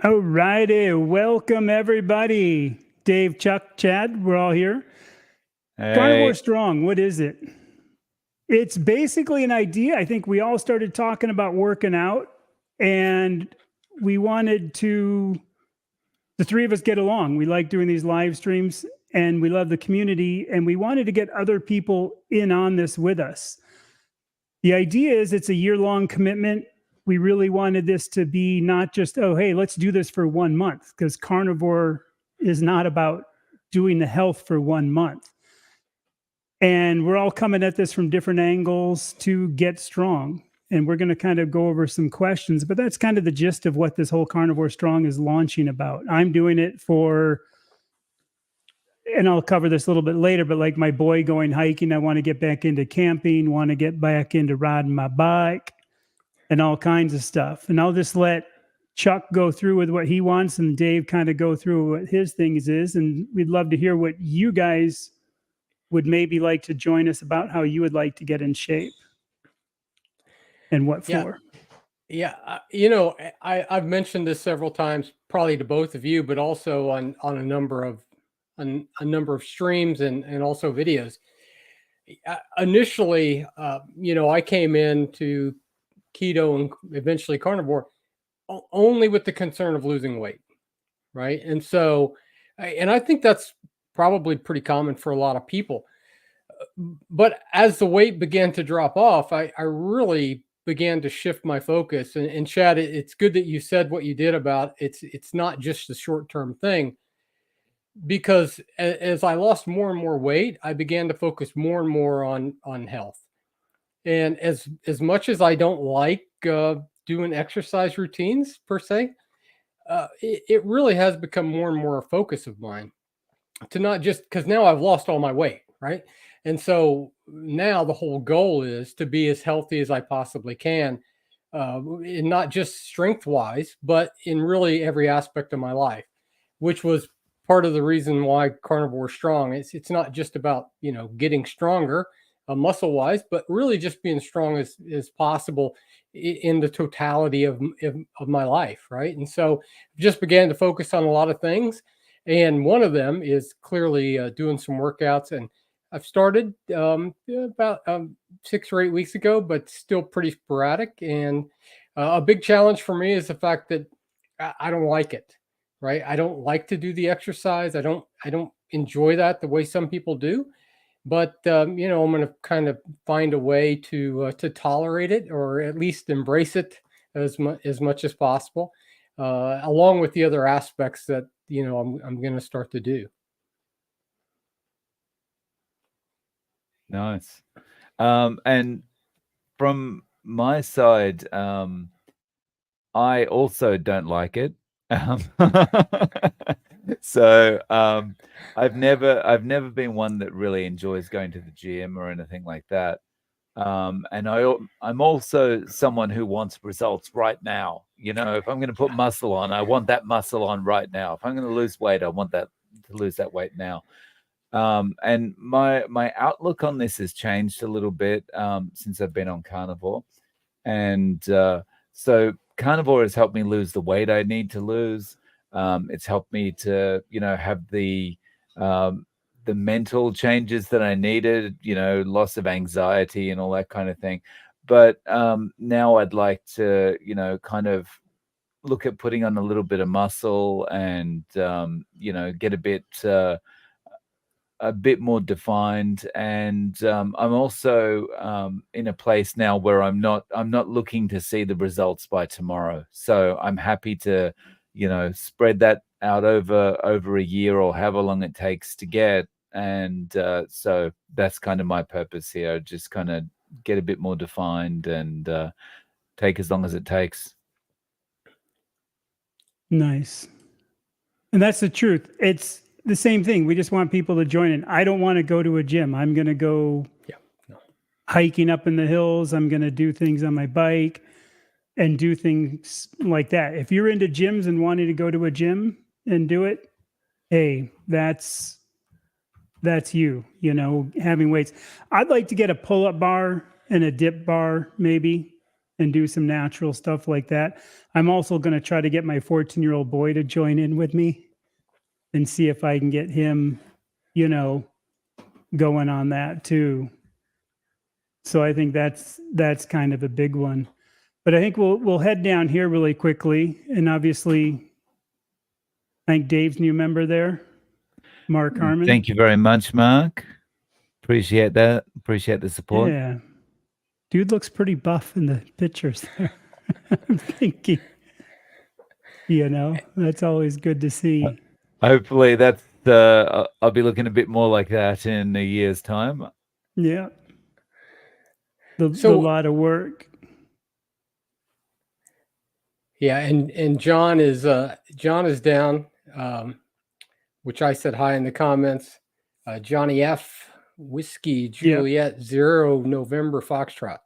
All righty. Welcome, everybody. Dave, Chuck, Chad, we're all here. Carnivore Hey, Strong, what is it? It's basically an idea. I think we all started talking about working out, and we wanted the three of us get along. We like doing these live streams, and we love the community, and we wanted to get other people in on this with us. The idea is it's a year-long commitment. We really wanted this to be not just, oh, hey, let's do this for 1 month, because carnivore is not about doing the health for 1 month. And we're all coming at this from different angles to get strong. And we're going to kind of go over some questions, but that's kind of the gist of what this whole Carnivore Strong is launching about. I'm doing it for, and I'll cover this a little bit later, but like my boy going hiking, I want to get back into camping, want to get back into riding my bike and all kinds of stuff. And I'll just let Chuck go through with what he wants and Dave kind of go through what his things is. And we'd love to hear what you guys would maybe like to join us about, how you would like to get in shape and what Yeah, for. yeah. I've mentioned this several times, probably to both of you, but also on a number of streams and also videos. Initially, I came into keto and eventually carnivore only with the concern of losing weight, right? And I think that's probably pretty common for a lot of people. But as the weight began to drop off, I really began to shift my focus. And Chad, it's good that you said what you did about it's not just a short-term thing, because as I lost more and more weight, I began to focus more and more on health. And as much as I don't like doing exercise routines per se, it really has become more and more a focus of mine, to not just because now I've lost all my weight, right? And so now the whole goal is to be as healthy as I possibly can, and not just strength wise, but in really every aspect of my life, which was part of the reason why Carnivore Strong. It's not just about getting stronger muscle wise, but really just being strong as possible in the totality of my life, right? And so just began to focus on a lot of things, and one of them is clearly doing some workouts. And I've started about 6 or 8 weeks ago, but still pretty sporadic. And a big challenge for me is the fact that I don't like it, right? I don't like to do the exercise. I don't enjoy that the way some people do. But I'm going to kind of find a way to tolerate it, or at least embrace it as much as possible, along with the other aspects that I'm going to start to do. nice. And from my side, I also don't like it. Um, so I've never been one that really enjoys going to the gym or anything like that. And I'm also someone who wants results right now. If I'm going to put muscle on, I want that muscle on right now. If I'm going to lose weight, I want that to lose that weight now. And my outlook on this has changed a little bit since I've been on carnivore, and so carnivore has helped me lose the weight I need to lose. It's helped me to have the mental changes that I needed, loss of anxiety and all that kind of thing. But now I'd like to kind of look at putting on a little bit of muscle and get a bit more defined. And I'm also in a place now where I'm not looking to see the results by tomorrow. So I'm happy to spread that out over a year or however long it takes to get. And so that's kind of my purpose here, just kind of get a bit more defined and take as long as it takes. Nice. And that's the truth. It's the same thing. We just want people to join in. I don't want to go to a gym. I'm going to go Yeah. No. hiking up in the hills. I'm going to do things on my bike and do things like that. If you're into gyms and wanting to go to a gym and do it, hey, that's you, having weights. I'd like to get a pull-up bar and a dip bar maybe, and do some natural stuff like that. I'm also going to try to get my 14-year-old boy to join in with me and see if I can get him, you know, going on that too. So I think that's kind of a big one. But I think we'll head down here really quickly, and obviously, I think Dave's new member there, Mark Harmon. Thank you very much, Mark. Appreciate that. Appreciate the support. Yeah, dude looks pretty buff in the pictures there. I'm thinking, you know, that's always good to see. Hopefully, that's I'll be looking a bit more like that in a year's time. Yeah, the lot of work. Yeah, and John is down, which I said hi in the comments. Johnny F. Whiskey Juliet 0 November Foxtrot.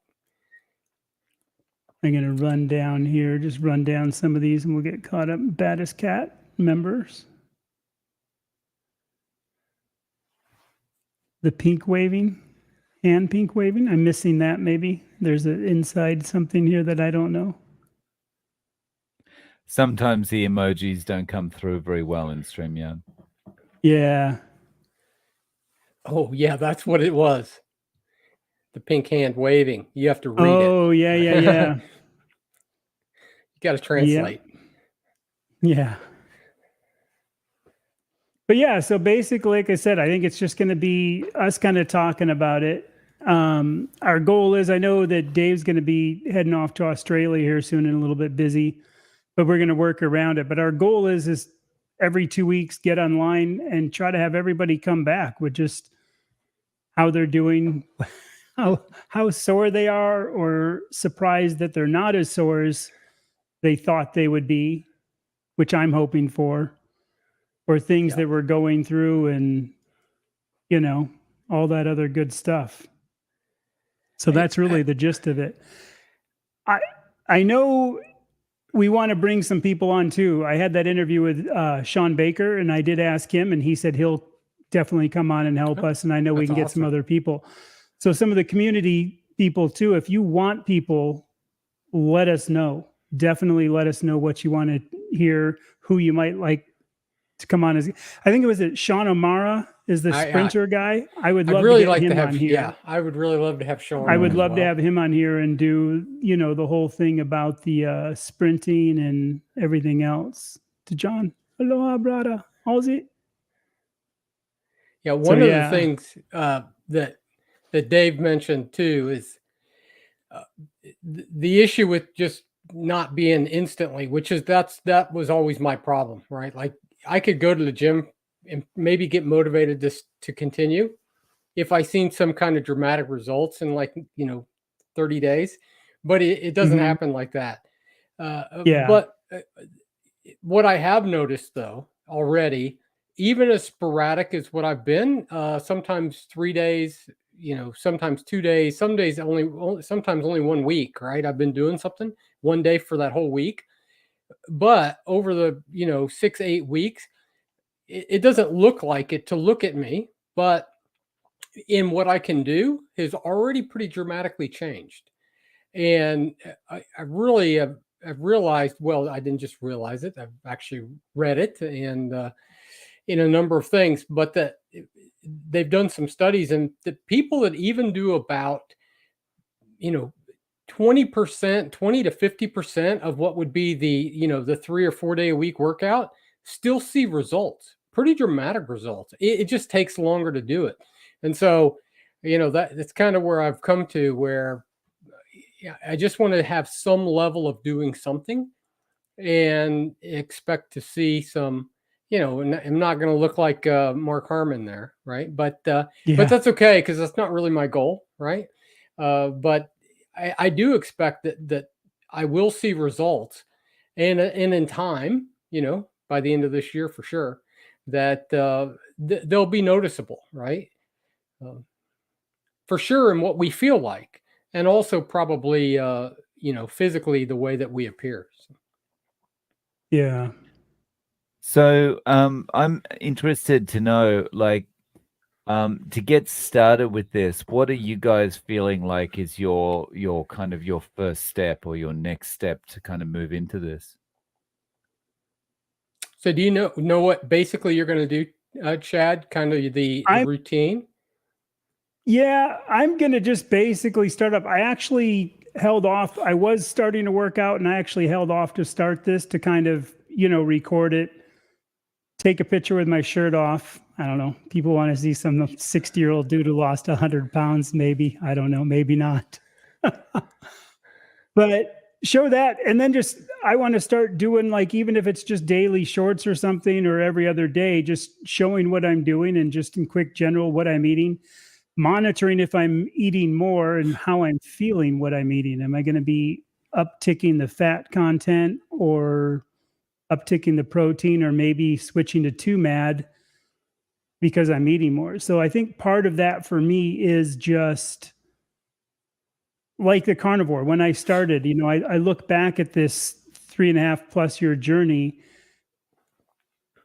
I'm going to run down here, just run down some of these, and we'll get caught up. Baddest Cat members. The pink waving, hand pink waving. I'm missing that maybe. There's an inside something here that I don't know. Sometimes the emojis don't come through very well in StreamYard. Yeah. Oh, yeah, that's what it was. The pink hand waving. You have to read it. Oh, yeah. You got to translate. Yeah. But yeah, so basically, like I said, I think it's just going to be us kind of talking about it. Our goal is, I know that Dave's going to be heading off to Australia here soon and a little bit busy, but we're going to work around it. But our goal is every 2 weeks, get online and try to have everybody come back with just how they're doing, how sore they are, or surprised that they're not as sore as they thought they would be, which I'm hoping for, or things that we're going through, and, you know, all that other good stuff. So that's really the gist of it. I know we want to bring some people on too. I had that interview with Sean Baker, and I did ask him, and he said he'll definitely come on and help us. And I know we can get some other people. So some of the community people too, if you want people, let us know. Definitely let us know what you want to hear, who you might like to come on. I think it was Sean O'Mara is the sprinter guy. I would love to get him on here. Yeah, I would really love to have Sean. I would love to have him on here and do, you know, the whole thing about the sprinting and everything else. To John, aloha, brother. How's it? Yeah, one of the things that Dave mentioned too is the issue with just not being instantly, which is that was always my problem, right? Like I could go to the gym and maybe get motivated to continue if I seen some kind of dramatic results in, like, you know, 30 days, but it doesn't happen like that. But what I have noticed though already, even as sporadic as what I've been, sometimes 3 days, you know, sometimes 2 days, some days sometimes only 1 week, right? I've been doing something 1 day for that whole week. But over the, you know, 6-8 weeks, it doesn't look like it to look at me, but in what I can do has already pretty dramatically changed. And I really have realized, well, I didn't just realize it, I've actually read it and in a number of things, but that they've done some studies, and the people that even do about, you know, 20%, 20 to 50% of what would be the, you know, the 3 or 4 day a week workout still see results, pretty dramatic results. It just takes longer to do it. And so, you know, that's kind of where I've come to, where I just want to have some level of doing something and expect to see some, you know, I'm not going to look like Mark Harmon there, right? But that's okay, because that's not really my goal, right? But I do expect that I will see results, and in time, you know, by the end of this year for sure, that they'll be noticeable, right? For sure, in what we feel like, and also probably, you know, physically the way that we appear. So. So I'm interested to know, like, To get started with this, what are you guys feeling like is your kind of your first step or your next step to kind of move into this? So do you know what basically you're going to do, Chad? Kind of the I'm routine. Yeah, I'm going to just basically start up. I actually held off. I was starting to work out and I actually held off to start this to kind of, record it, take a picture with my shirt off. I don't know. People want to see some 60-year-old dude who lost 100 pounds, maybe. I don't know. Maybe not. But show that. And then I want to start doing, like, even if it's just daily shorts or something, or every other day, just showing what I'm doing and just in quick general what I'm eating, monitoring if I'm eating more and how I'm feeling what I'm eating. Am I going to be upticking the fat content or upticking the protein, or maybe switching to too mad because I'm eating more? So I think part of that for me is just like the carnivore. When I started, I look back at this 3.5+ year journey.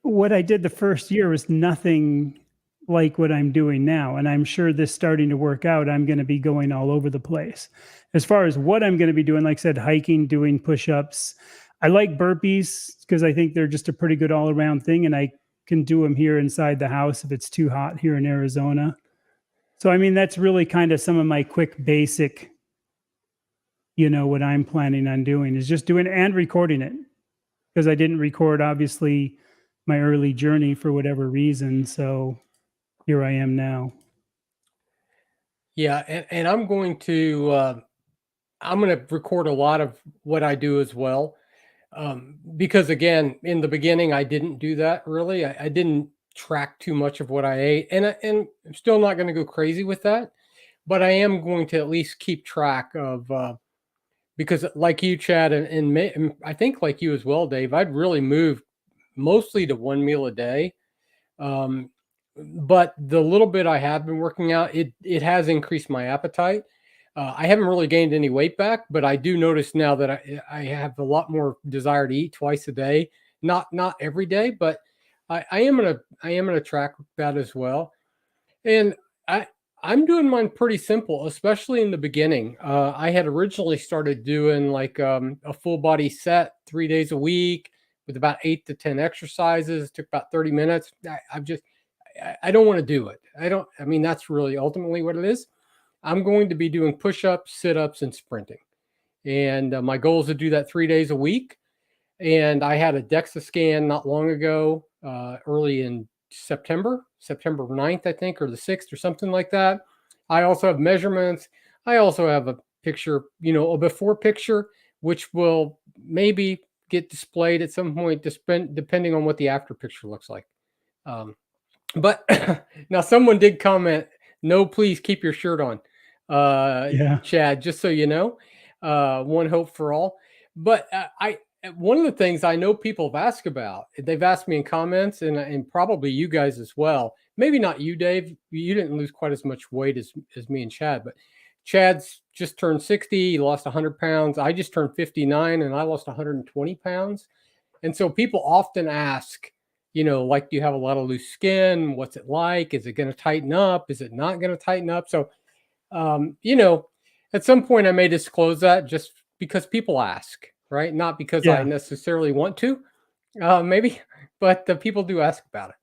What I did the first year was nothing like what I'm doing now. And I'm sure this starting to work out, I'm going to be going all over the place. As far as what I'm going to be doing, like I said, hiking, doing push-ups. I like burpees because I think they're just a pretty good all-around thing. And I can do them here inside the house if it's too hot here in Arizona. So, I mean, that's really kind of some of my quick basic, what I'm planning on doing is just doing and recording it, because I didn't record, obviously, my early journey for whatever reason. So here I am now. Yeah, and I'm going to record a lot of what I do as well, because again, in the beginning, I didn't do that really. I didn't track too much of what I ate, and I'm still not going to go crazy with that, but I am going to at least keep track of, because like you, Chad, and I think like you as well, Dave, I'd really moved mostly to one meal a day. Um, but the little bit I have been working out, it has increased my appetite. I haven't really gained any weight back, but I do notice now that I have a lot more desire to eat twice a day. Not every day, but I am gonna track that as well. And I I'm doing mine pretty simple, especially in the beginning. I had originally started doing like a full body set 3 days a week with about 8 to 10 exercises. It took about 30 minutes. I don't want to do it. I mean, that's really ultimately what it is. I'm going to be doing push ups, sit ups, and sprinting. And my goal is to do that 3 days a week. And I had a DEXA scan not long ago, early in September 9th, I think, or the 6th or something like that. I also have measurements. I also have a picture, a before picture, which will maybe get displayed at some point, depending on what the after picture looks like. But now someone did comment, no, please keep your shirt on, Yeah. Chad, just so you know, one hope for all. But one of the things I know people have asked about, they've asked me in comments, and probably you guys as well. Maybe not you, Dave. You didn't lose quite as much weight as me and Chad, but Chad's just turned 60. He lost 100 pounds. I just turned 59 and I lost 120 pounds. And so people often ask, like, do you have a lot of loose skin? What's it like? Is it going to tighten up? Is it not going to tighten up? So, at some point I may disclose that just because people ask, right? Not because I Yeah. necessarily want to, maybe, but the people do ask about it.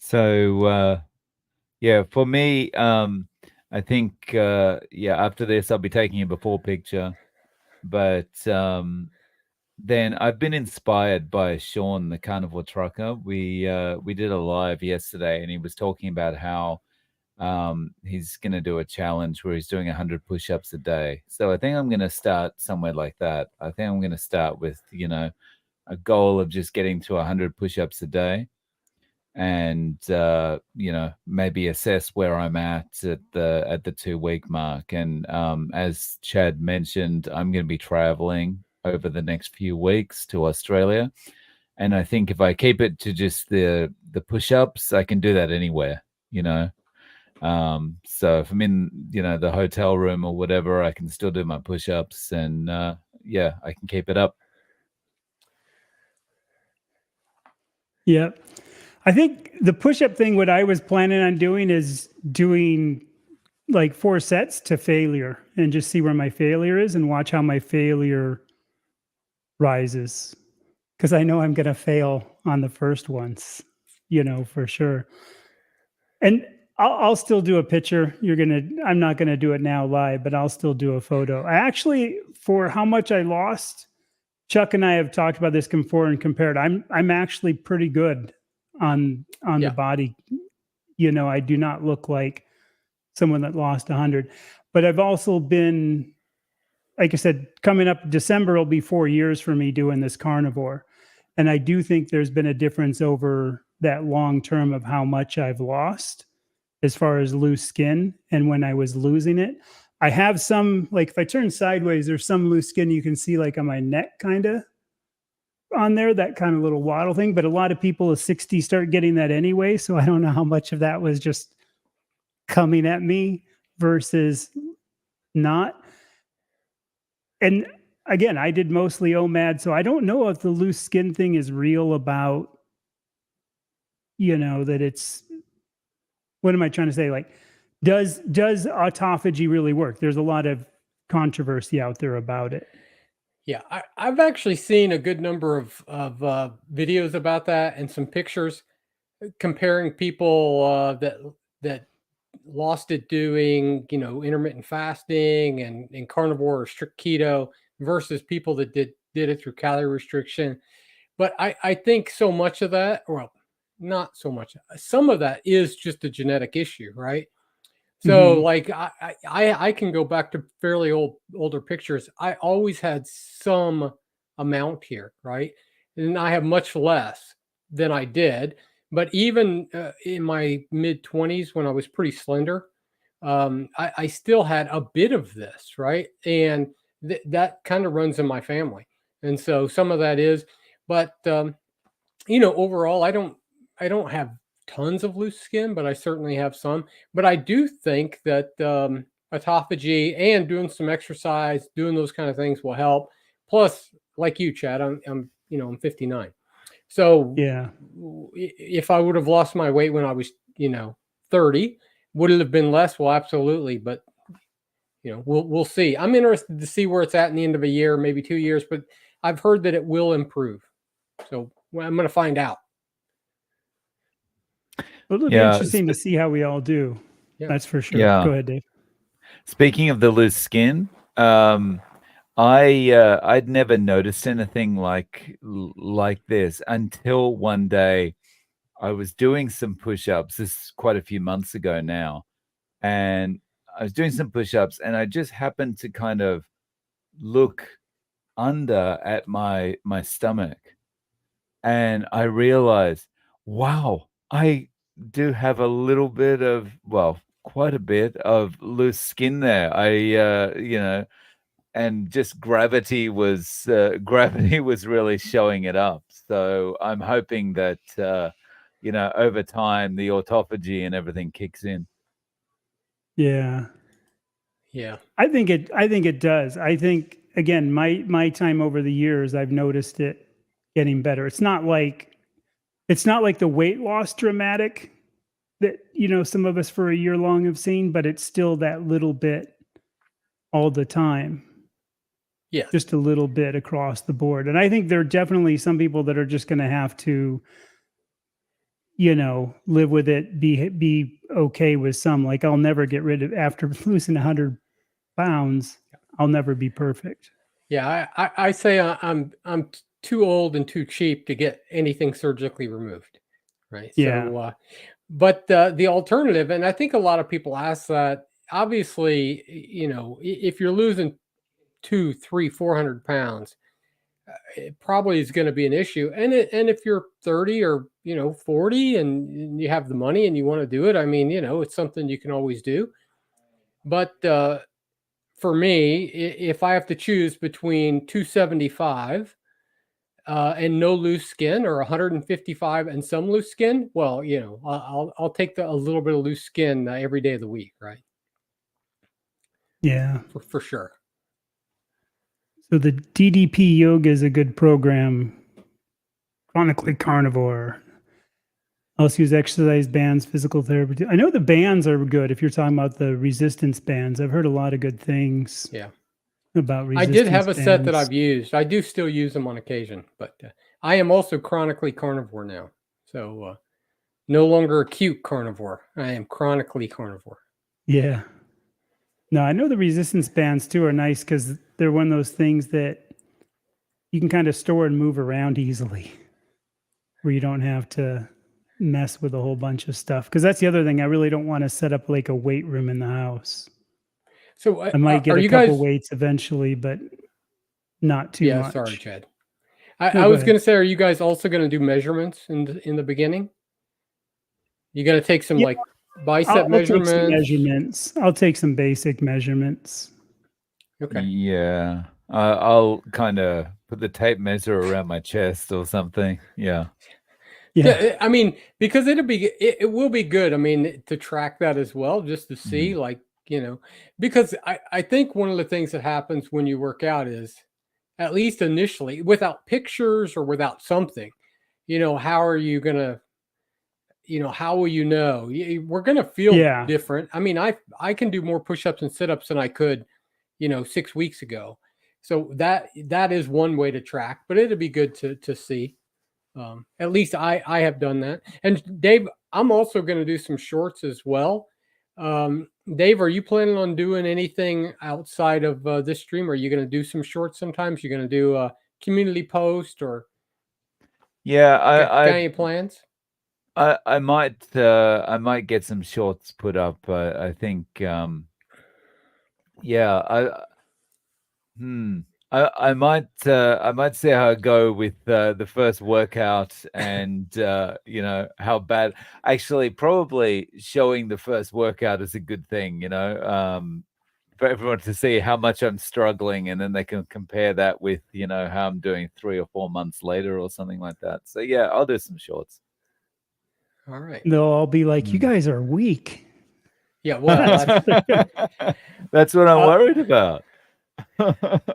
So yeah, for me, I think after this I'll be taking a before picture, but then I've been inspired by Sean, the carnivore trucker. We did a live yesterday, and he was talking about how he's going to do a challenge where he's doing 100 push-ups a day. So I think I'm going to start somewhere like that. I think I'm going to start with a goal of just getting to 100 push-ups a day, and maybe assess where I'm at the 2 week mark. And as Chad mentioned, I'm going to be traveling over the next few weeks to Australia, and I think if I keep it to just the push-ups, I can do that anywhere. So if I'm in the hotel room or whatever, I can still do my push-ups, and I can keep it up. Yeah. I think the push-up thing, what I was planning on doing is doing like 4 sets to failure and just see where my failure is and watch how my failure rises. Because I know I'm going to fail on the first ones, for sure. And I'll still do a picture. I'm not going to do it now live, but I'll still do a photo. I actually, for how much I lost, Chuck and I have talked about this before and compared. I'm actually pretty good on Yeah. the body. I do not look like someone that lost 100, but I've also been, like I said, coming up December will be 4 years for me doing this carnivore. And I do think there's been a difference over that long term of how much I've lost as far as loose skin. And when I was losing it, I have some, like if I turn sideways, there's some loose skin you can see like on my neck kind of on there, that kind of little waddle thing. But a lot of people at 60 start getting that anyway. So I don't know how much of that was just coming at me versus not. And again, I did mostly OMAD, so I don't know if the loose skin thing is real about, that it's, what am I trying to say? Like, does autophagy really work? There's a lot of controversy out there about it. Yeah, I've actually seen a good number of videos about that and some pictures comparing people that lost it doing intermittent fasting and carnivore or strict keto versus people that did it through calorie restriction. But I think so much of that, well, not so much, some of that is just a genetic issue, right? So like I can go back to fairly older pictures. I always had some amount here, right? And I have much less than I did. But even in my mid 20s, when I was pretty slender, I still had a bit of this, right? And that kind of runs in my family. And so some of that is, but overall, I don't have tons of loose skin, but I certainly have some. But I do think that autophagy and doing some exercise, doing those kind of things will help. Plus, like you, Chad, I'm 59. So Yeah. if I would have lost my weight when I was 30, would it have been less? Well, absolutely. But we'll see. I'm interested to see where it's at in the end of a year, maybe 2 years. But I've heard that it will improve. So I'm going to find out. It'll be interesting to see how we all do. Yeah. That's for sure. Yeah. Go ahead, Dave. Speaking of the loose skin, I'd never noticed anything like this until one day I was doing some push-ups. This is quite a few months ago now, and I was doing some push-ups, and I just happened to kind of look under at my stomach, and I realized, wow, I do have a little bit of, well, quite a bit of loose skin there. And just gravity was really showing it up. So I'm hoping that over time the autophagy and everything kicks in. Yeah. Yeah. I think it does. I think, again, my time over the years, I've noticed it getting better. It's not like the weight loss dramatic that some of us for a year long have seen, but it's still that little bit all the time. Yeah. Just a little bit across the board. And I think there are definitely some people that are just going to have to, live with it, be okay with some. Like, I'll never get rid of, after losing 100 pounds, I'll never be perfect. Yeah. I say I'm too old and too cheap to get anything surgically removed. Right. Yeah. So, but the alternative, and I think a lot of people ask that, obviously, if you're losing 200, 300, 400 pounds, it probably is going to be an issue. And if you're 30 or 40 and you have the money and you want to do it, I mean, it's something you can always do. But for me, if I have to choose between 275 and no loose skin, or 155 and some loose skin, well, I'll take a little bit of loose skin every day of the week, right? Yeah. For sure. So the DDP yoga is a good program. Chronically Carnivore. also use exercise bands, physical therapy. I know the bands are good. If you're talking about the resistance bands, I've heard a lot of good things. Yeah. About I resistance did have a set that bands. I've used. I do still use them on occasion, but I am also chronically carnivore now. So no longer acute carnivore. I am chronically carnivore. Yeah. No, I know the resistance bands too are nice because they're one of those things that you can kind of store and move around easily, where you don't have to mess with a whole bunch of stuff. Because that's the other thing. I really don't want to set up like a weight room in the house. So I might get are a you couple guys? weights eventually, but not too Yeah, much. sorry, Chad. No, I go was ahead. going to say, are you guys also going to do measurements in the beginning? You going to take some Yeah, like bicep I'll take some measurements? measurements. I'll take some basic measurements. Okay. Yeah. I'll kind of put the tape measure around my chest or something. Yeah. Yeah. I mean, because it will be good. I mean, to track that as well, just to see, like, because I think one of the things that happens when you work out is, at least initially, without pictures or without something, how are you gonna, how will you know? We're gonna feel Yeah. different. I mean, I can do more push-ups and sit-ups than I could, 6 weeks ago. So that is one way to track, but it'd be good to see. At least I have done that. And Dave, I'm also going to do some shorts as well. Dave, are you planning on doing anything outside of this stream? Are you going to do some shorts sometimes? You're going to do a community post or Yeah, got any plans? I might get some shorts put up. I think yeah, I might see how I go with the first workout and how bad. Actually, probably showing the first workout is a good thing, for everyone to see how much I'm struggling, and then they can compare that with how I'm doing 3 or 4 months later or something like that. So yeah, I'll do some shorts. All right. They'll all be like, you guys are weak. Yeah. Well, that's what I'm worried about.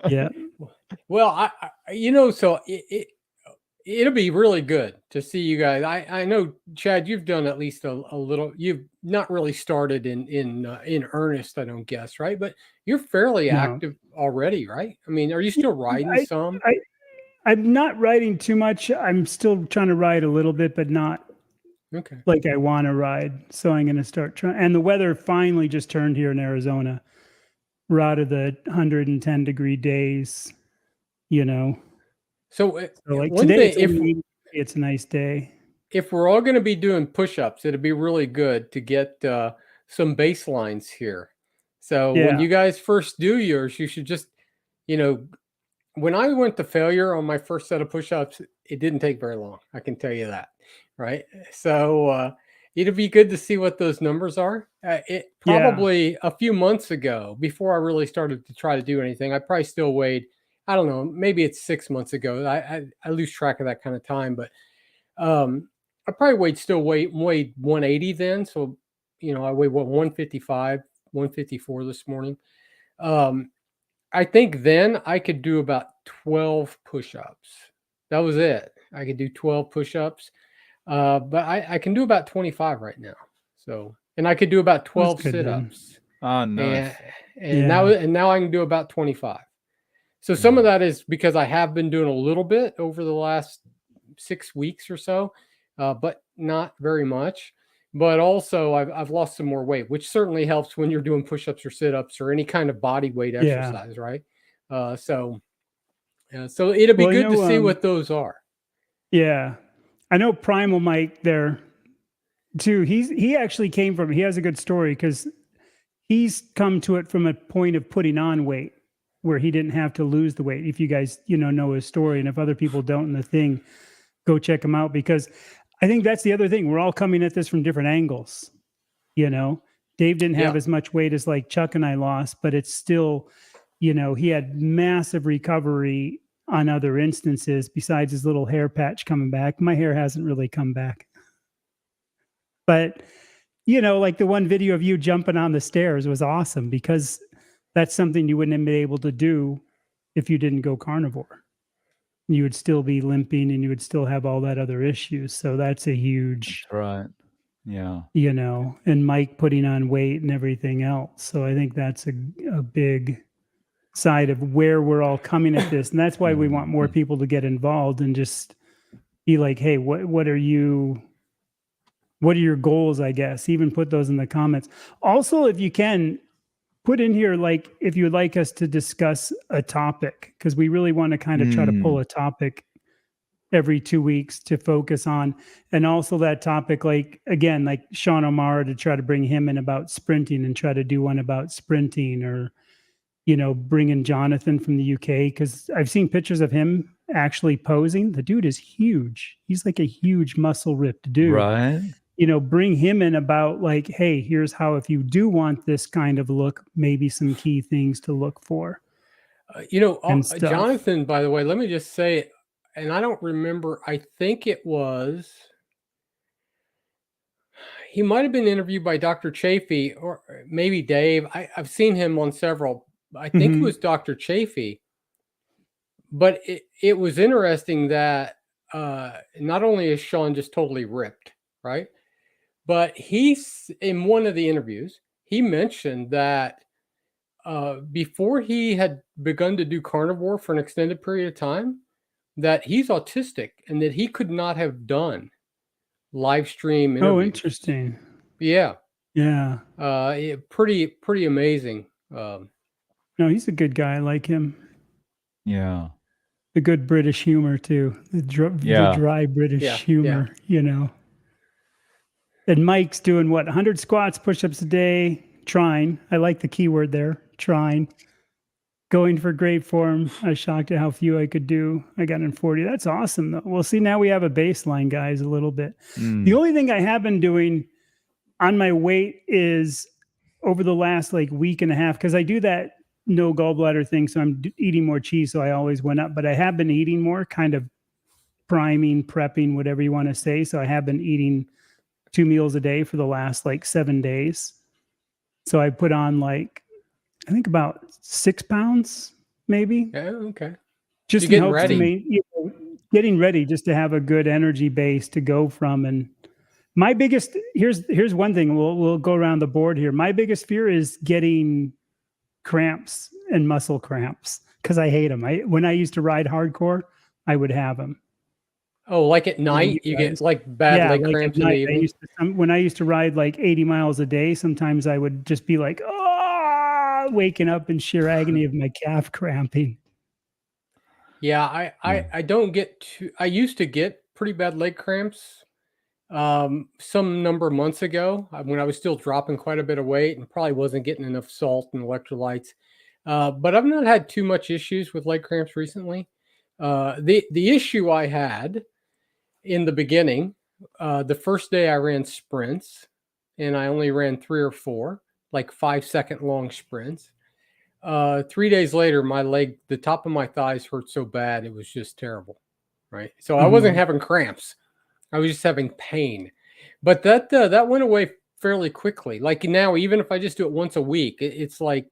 Yeah. Well, so it'll be really good to see you guys. I know, Chad, you've done at least a little. You've not really started in earnest, I don't guess, right? But you're fairly No. active already, right? I mean, are you still riding some? I'm not riding too much. I'm still trying to ride a little bit, but not Okay. like I want to ride. So I'm going to start trying. And the weather finally just turned here in Arizona. We're out of the 110-degree days, So, like one today, thing, it's a nice day. if we're all going to be doing push-ups, it'd be really good to get some baselines here. So when you guys first do yours, you should just, when I went to failure on my first set of push-ups, it didn't take very long. I can tell you that, right? So it'd be good to see what those numbers are. It probably a few months ago, before I really started to try to do anything, I probably still weighed, I don't know, maybe it's 6 months ago. I lose track of that kind of time, but I probably weighed 180 then. So, I weighed 155, 154 this morning. I think then I could do about 12 push-ups. That was it. I could do 12 push-ups. But I can do about 25 right now. So, and I could do about 12 sit-ups. Oh, nice. And now I can do about 25. So some of that is because I have been doing a little bit over the last 6 weeks or so, but not very much. But also I've lost some more weight, which certainly helps when you're doing push-ups or sit-ups or any kind of body weight exercise, right? So it'll be good to see what those are. Yeah. I know Primal Mike there too. He actually he has a good story because he's come to it from a point of putting on weight where he didn't have to lose the weight. If you guys, know his story, and if other people don't in the thing, go check him out, because I think that's the other thing. We're all coming at this from different angles. Dave didn't have as much weight as like Chuck and I lost, but it's still, he had massive recovery on other instances besides his little hair patch coming back. My hair hasn't really come back. But, like the one video of you jumping on the stairs was awesome, because that's something you wouldn't have been able to do if you didn't go carnivore. you would still be limping and you would still have all that other issues. So that's a huge, That's right. Yeah. and Mike putting on weight and everything else. So I think that's a big side of where we're all coming at this. And that's why we want more people to get involved and just be like, hey, what are your goals, I guess? Even put those in the comments. Also, if you can, put in here, like, if you would like us to discuss a topic, because we really want to kind of try to pull a topic every 2 weeks to focus on. And also that topic, like, again, like Sean O'Mara, to try to bring him in about sprinting and try to do one about sprinting, or, bring in Jonathan from the UK, because I've seen pictures of him actually posing. The dude is huge. He's like a huge muscle ripped dude. Right. Bring him in about like, hey, here's how, if you do want this kind of look, maybe some key things to look for. Jonathan, by the way, let me just say, and I don't remember, I think he might have been interviewed by Dr. Chafee or maybe Dave. I've seen him on several. I think it was Dr. Chafee. But it was interesting that not only is Sean just totally ripped, right? But he's, in one of the interviews, he mentioned that before he had begun to do carnivore for an extended period of time, that he's autistic and that he could not have done live stream interviews. Oh, interesting. Yeah. Yeah. Pretty amazing. No, he's a good guy. I like him. Yeah. The good British humor too. The dry British humor, And Mike's doing 100 squats, push-ups a day, trying. I like the keyword there, trying. Going for great form. I was shocked at how few I could do. I got in 40. That's awesome, though. Well, see, now we have a baseline, guys, a little bit. The only thing I have been doing on my weight is over the last week and a half, because I do that no gallbladder thing, so I'm eating more cheese, so I always went up. But I have been eating more, kind of priming, prepping, whatever you want to say. So I have been eating 2 meals a day for the last 7 days. So I put on I think about 6 pounds, maybe. Yeah, okay. Just getting ready. Getting ready just to have a good energy base to go from. And my biggest, here's one thing, we'll go around the board here. My biggest fear is getting cramps and muscle cramps, because I hate them. When I used to ride hardcore, I would have them. Oh, like at night, you get bad leg cramps in the evening? When I used to ride 80 miles a day, sometimes I would just be waking up in sheer agony of my calf cramping. Yeah, I don't get I used to get pretty bad leg cramps some number of months ago when I was still dropping quite a bit of weight and probably wasn't getting enough salt and electrolytes. But I've not had too much issues with leg cramps recently. The issue I had in the beginning, the first day I ran sprints, and I only ran 3 or 4, 5-second long sprints. 3 days later, my leg, the top of my thighs hurt so bad, it was just terrible. Right. So I wasn't having cramps. I was just having pain. But that went away fairly quickly. Now, even if I just do it once a week, it's I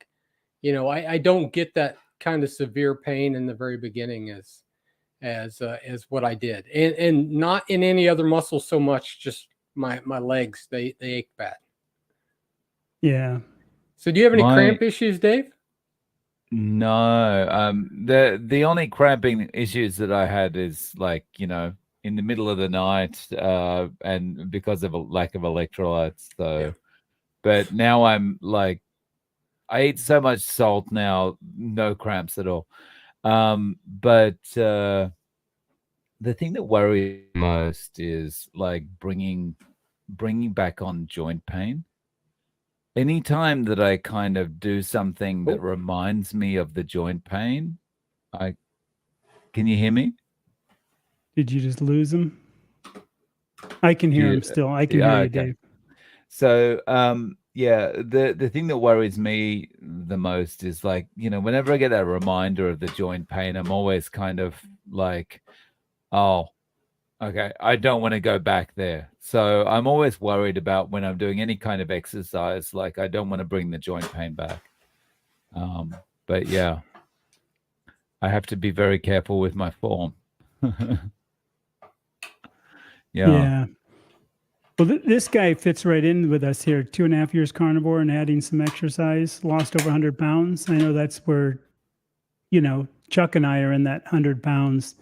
don't get that kind of severe pain in the very beginning as what I did, and not in any other muscle so much. Just my legs, they ache bad. Yeah. So do you have any cramp issues, Dave? No. The only cramping issues that I had is in the middle of the night, and because of a lack of electrolytes. So, yeah. But now I'm I eat so much salt now, no cramps at all. But the thing that worries me most is bringing back on joint pain. Anytime that I kind of do something that reminds me of the joint pain, can you hear me? Did you just lose him? I can hear him still. I can hear you, Dave. So, the thing that worries me the most is whenever I get that reminder of the joint pain, I'm always kind of oh, okay, I don't want to go back there. So I'm always worried about when I'm doing any kind of exercise, I don't want to bring the joint pain back. But yeah, I have to be very careful with my form. Yeah. Well, this guy fits right in with us here. 2.5 years carnivore and adding some exercise, lost over 100 pounds. I know that's where, Chuck and I are in that 100 pounds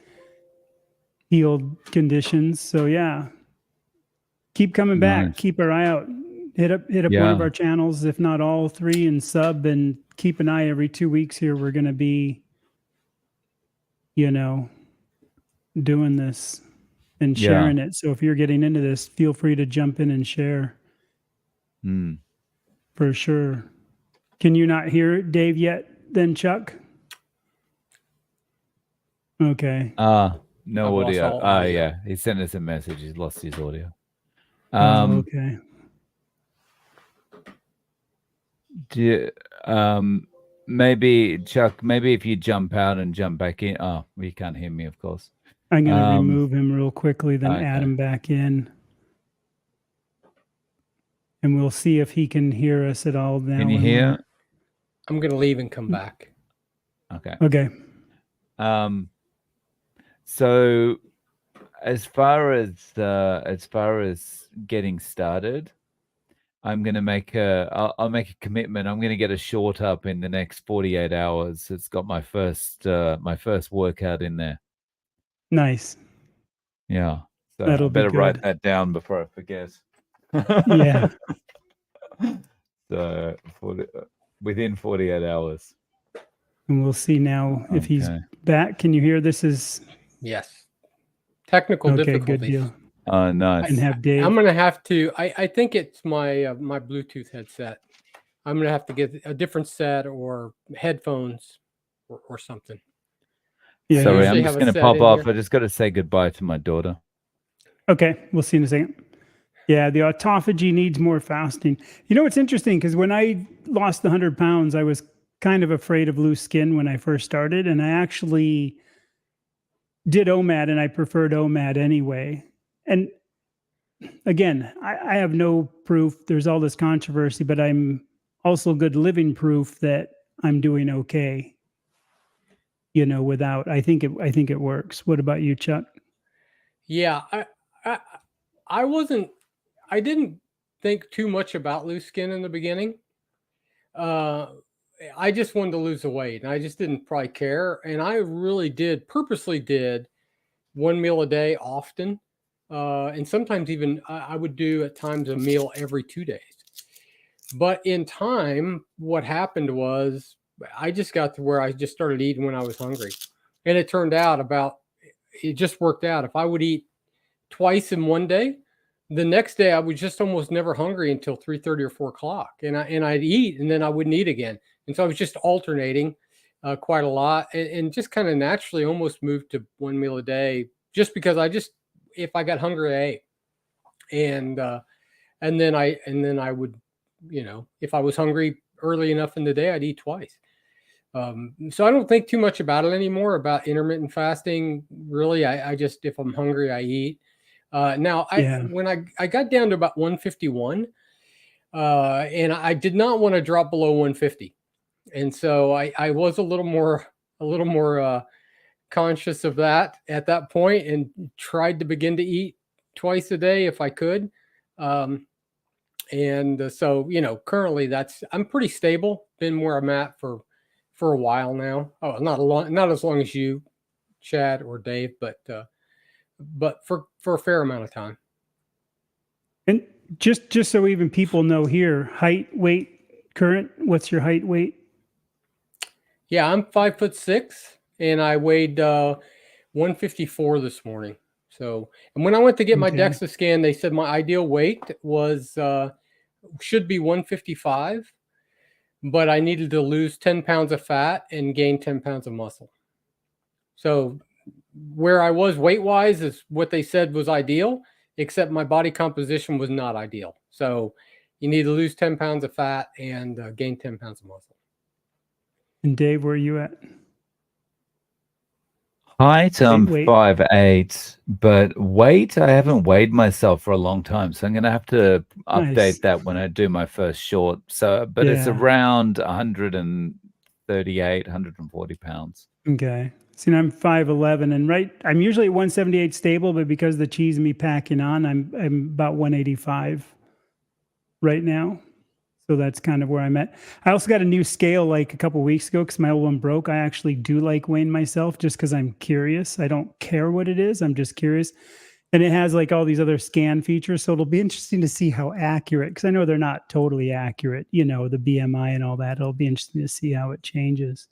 healed conditions. So yeah, keep coming back. Nice. Keep our eye out. Hit up one of our channels, if not all three, and sub, and keep an eye every 2 weeks here. We're going to be, doing this and sharing it. So if you're getting into this, feel free to jump in and share. For sure. Can you not hear Dave yet then, Chuck? Okay. No audio. Yeah. He sent us a message. He's lost his audio. Okay. Maybe Chuck, if you jump out and jump back in. Oh, you can't hear me, of course. I'm going to remove him real quickly, then add him back in. And we'll see if he can hear us at all now. Can you hear? I'm going to leave and come back. Okay. Okay. So as far as getting started, I'm going to make I'll make a commitment. I'm going to get a short up in the next 48 hours. It's got my first workout in there. Nice. Yeah. So That'll I better be write good. that down before I forget. Yeah. So within 48 hours. And we'll see now if he's back. Can you hear? This is... Yes. Technical difficulties. Good deal. Oh, nice. And have Dave. I'm going to have to, I think it's my my Bluetooth headset. I'm going to have to get a different set or headphones or something. Yeah. Sorry, I'm just going to pop off. I just got to say goodbye to my daughter. Okay. We'll see in a second. Yeah. The autophagy needs more fasting. You know, it's interesting because when I lost the 100 pounds, I was kind of afraid of loose skin when I first started. And I actually did OMAD, and I preferred OMAD anyway. And again, I have no proof. There's all this controversy, but I'm also good living proof that I'm doing okay. Without, I think it works. What about you, Chuck? Yeah, I didn't think too much about loose skin in the beginning. I just wanted to lose the weight, and I just didn't probably care. And I really purposely did 1 meal a day often. And sometimes even I would do at times a meal every 2 days. But in time, what happened was I just got to where I just started eating when I was hungry. And it turned out it just worked out. If I would eat twice in one day, the next day I was just almost never hungry until 3:30 or 4 o'clock. And I'd eat, and then I wouldn't eat again. And so I was just alternating quite a lot, and just kind of naturally almost moved to 1 meal a day, just because if I got hungry, I ate. And then I would, if I was hungry early enough in the day, I'd eat twice. So I don't think too much about it anymore, about intermittent fasting. Really, I just, if I'm hungry, I eat. Now, when I got down to about 151, and I did not want to drop below 150. And so I was a little more conscious of that at that point, and tried to begin to eat twice a day if I could. So, currently I'm pretty stable, been where I'm at for a while now. Oh, not as long as you, Chad or Dave, but for a fair amount of time. And just so even people know here, height, weight, current, what's your height, weight? Yeah, I'm 5'6", and I weighed 154 this morning. So, and when I went to get my DEXA scan, they said my ideal weight should be 155, but I needed to lose 10 pounds of fat and gain 10 pounds of muscle. So where I was weight-wise is what they said was ideal, except my body composition was not ideal. So you need to lose 10 pounds of fat and gain 10 pounds of muscle. And Dave, where are you at? Height, I'm 5'8", but weight, I haven't weighed myself for a long time, so I'm going to have to update that when I do my first short. So, but it's around 138, 140 pounds. Okay. See, I'm 5'11", and I'm usually at 178 stable, but because of the cheese and me packing on, I'm about 185 right now. So that's kind of where I'm at. I also got a new scale like a couple weeks ago because my old one broke. I actually do like weighing myself just because I'm curious. I don't care what it is. I'm just curious. And it has like all these other scan features. So it'll be interesting to see how accurate, because I know they're not totally accurate, the BMI and all that. It'll be interesting to see how it changes.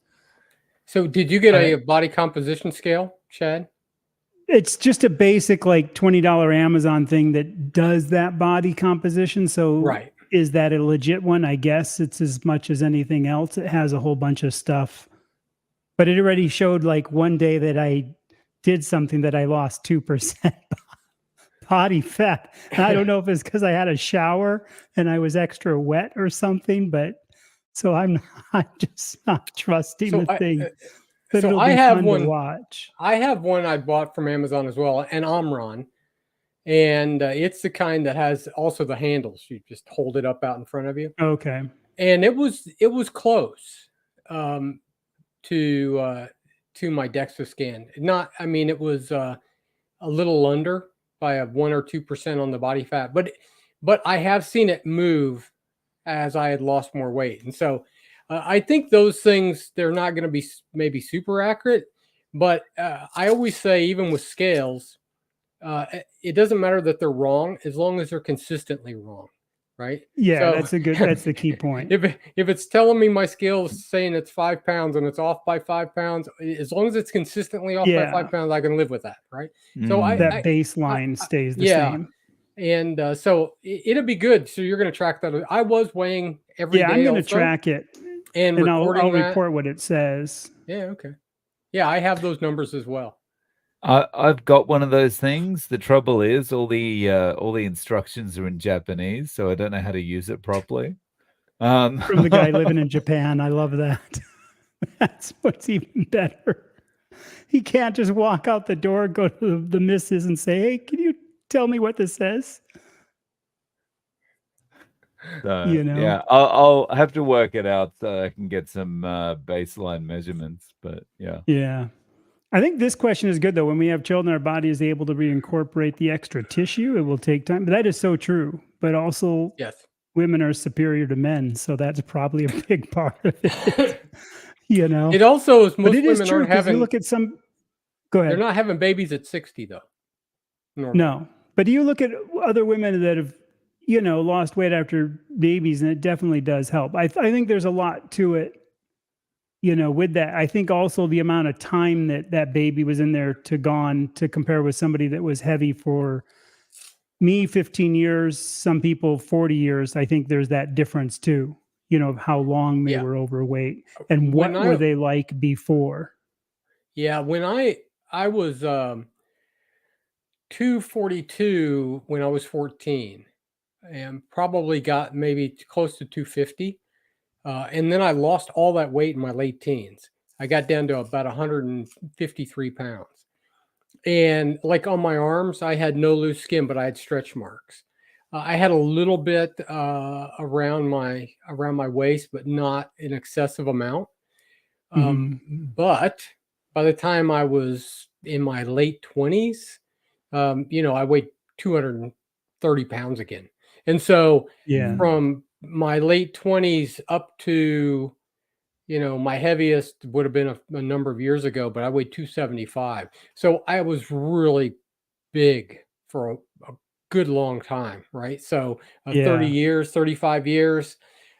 So did you get a body composition scale, Chad? It's just a basic like $20 Amazon thing that does that body composition. So Right. Is that a legit one? I guess it's as much as anything else. It has a whole bunch of stuff, but it already showed like one day that I did something that I lost 2% body fat. And I don't know if it's because I had a shower and I was extra wet or something, but so I'm just not trusting the thing. But so I have one to watch. I have one I bought from Amazon as well, an Omron. And it's the kind that has also the handles. You just hold it up out in front of you. Okay. And it was close to my DEXA scan. It was a little under by a 1 or 2% on the body fat, but I have seen it move as I had lost more weight. And so I think those things, they're not going to be maybe super accurate, but I always say, even with scales, it doesn't matter that they're wrong as long as they're consistently wrong, right? Yeah, so, that's the key point. If it's telling me my scale is saying it's 5 pounds and it's off by 5 pounds, as long as it's consistently off by 5 pounds, I can live with that, right? So that baseline stays the same. And so it'll be good. So you're going to track that. I was weighing every day. I'm going to track it, and I'll report what it says. Yeah, okay. Yeah, I have those numbers as well. I've got one of those things. The trouble is all the instructions are in Japanese, so I don't know how to use it properly. From the guy living in Japan, I love that. That's what's even better. He can't just walk out the door, go to the missus and say, "Hey, can you tell me what this says?" Yeah, I'll have to work it out so I can get some baseline measurements. But yeah. I think this question is good, though. When we have children, our body is able to reincorporate the extra tissue. It will take time. But that is so true. But also, yes, women are superior to men. So that's probably a big part of it. It also is, most women true, aren't having... You look at some... Go ahead. They're not having babies at 60, though. Normally. No. But you look at other women that have, lost weight after babies, and it definitely does help. I think there's a lot to it. With that, I think also the amount of time that baby was in there to compare with somebody that was heavy for me, 15 years, some people 40 years. I think there's that difference too, of how long they were overweight and what were they like before. Yeah. When I was 242 when I was 14 and probably got maybe close to 250. And then I lost all that weight in my late teens. I got down to about 153 pounds. And like on my arms, I had no loose skin, but I had stretch marks. I had a little bit around my waist, but not an excessive amount. But by the time I was in my late 20s, I weighed 230 pounds again. And so from my late 20s up to, my heaviest would have been a number of years ago, but I weighed 275. So I was really big for a good long time, right? So 30 years, 35 years.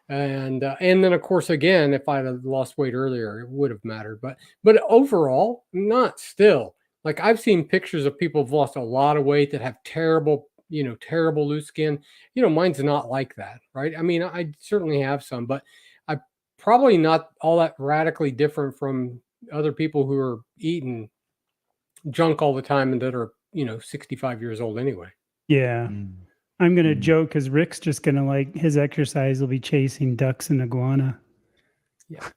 And then of course, again, if I had lost weight earlier, it would have mattered. But overall, not still. Like I've seen pictures of people who've lost a lot of weight that have terrible loose skin. Mine's not like that, right? I mean, I certainly have some, but I probably not all that radically different from other people who are eating junk all the time and that are, 65 years old anyway. Yeah. I'm going to joke because Rick's just going to his exercise will be chasing ducks and iguana. Yeah.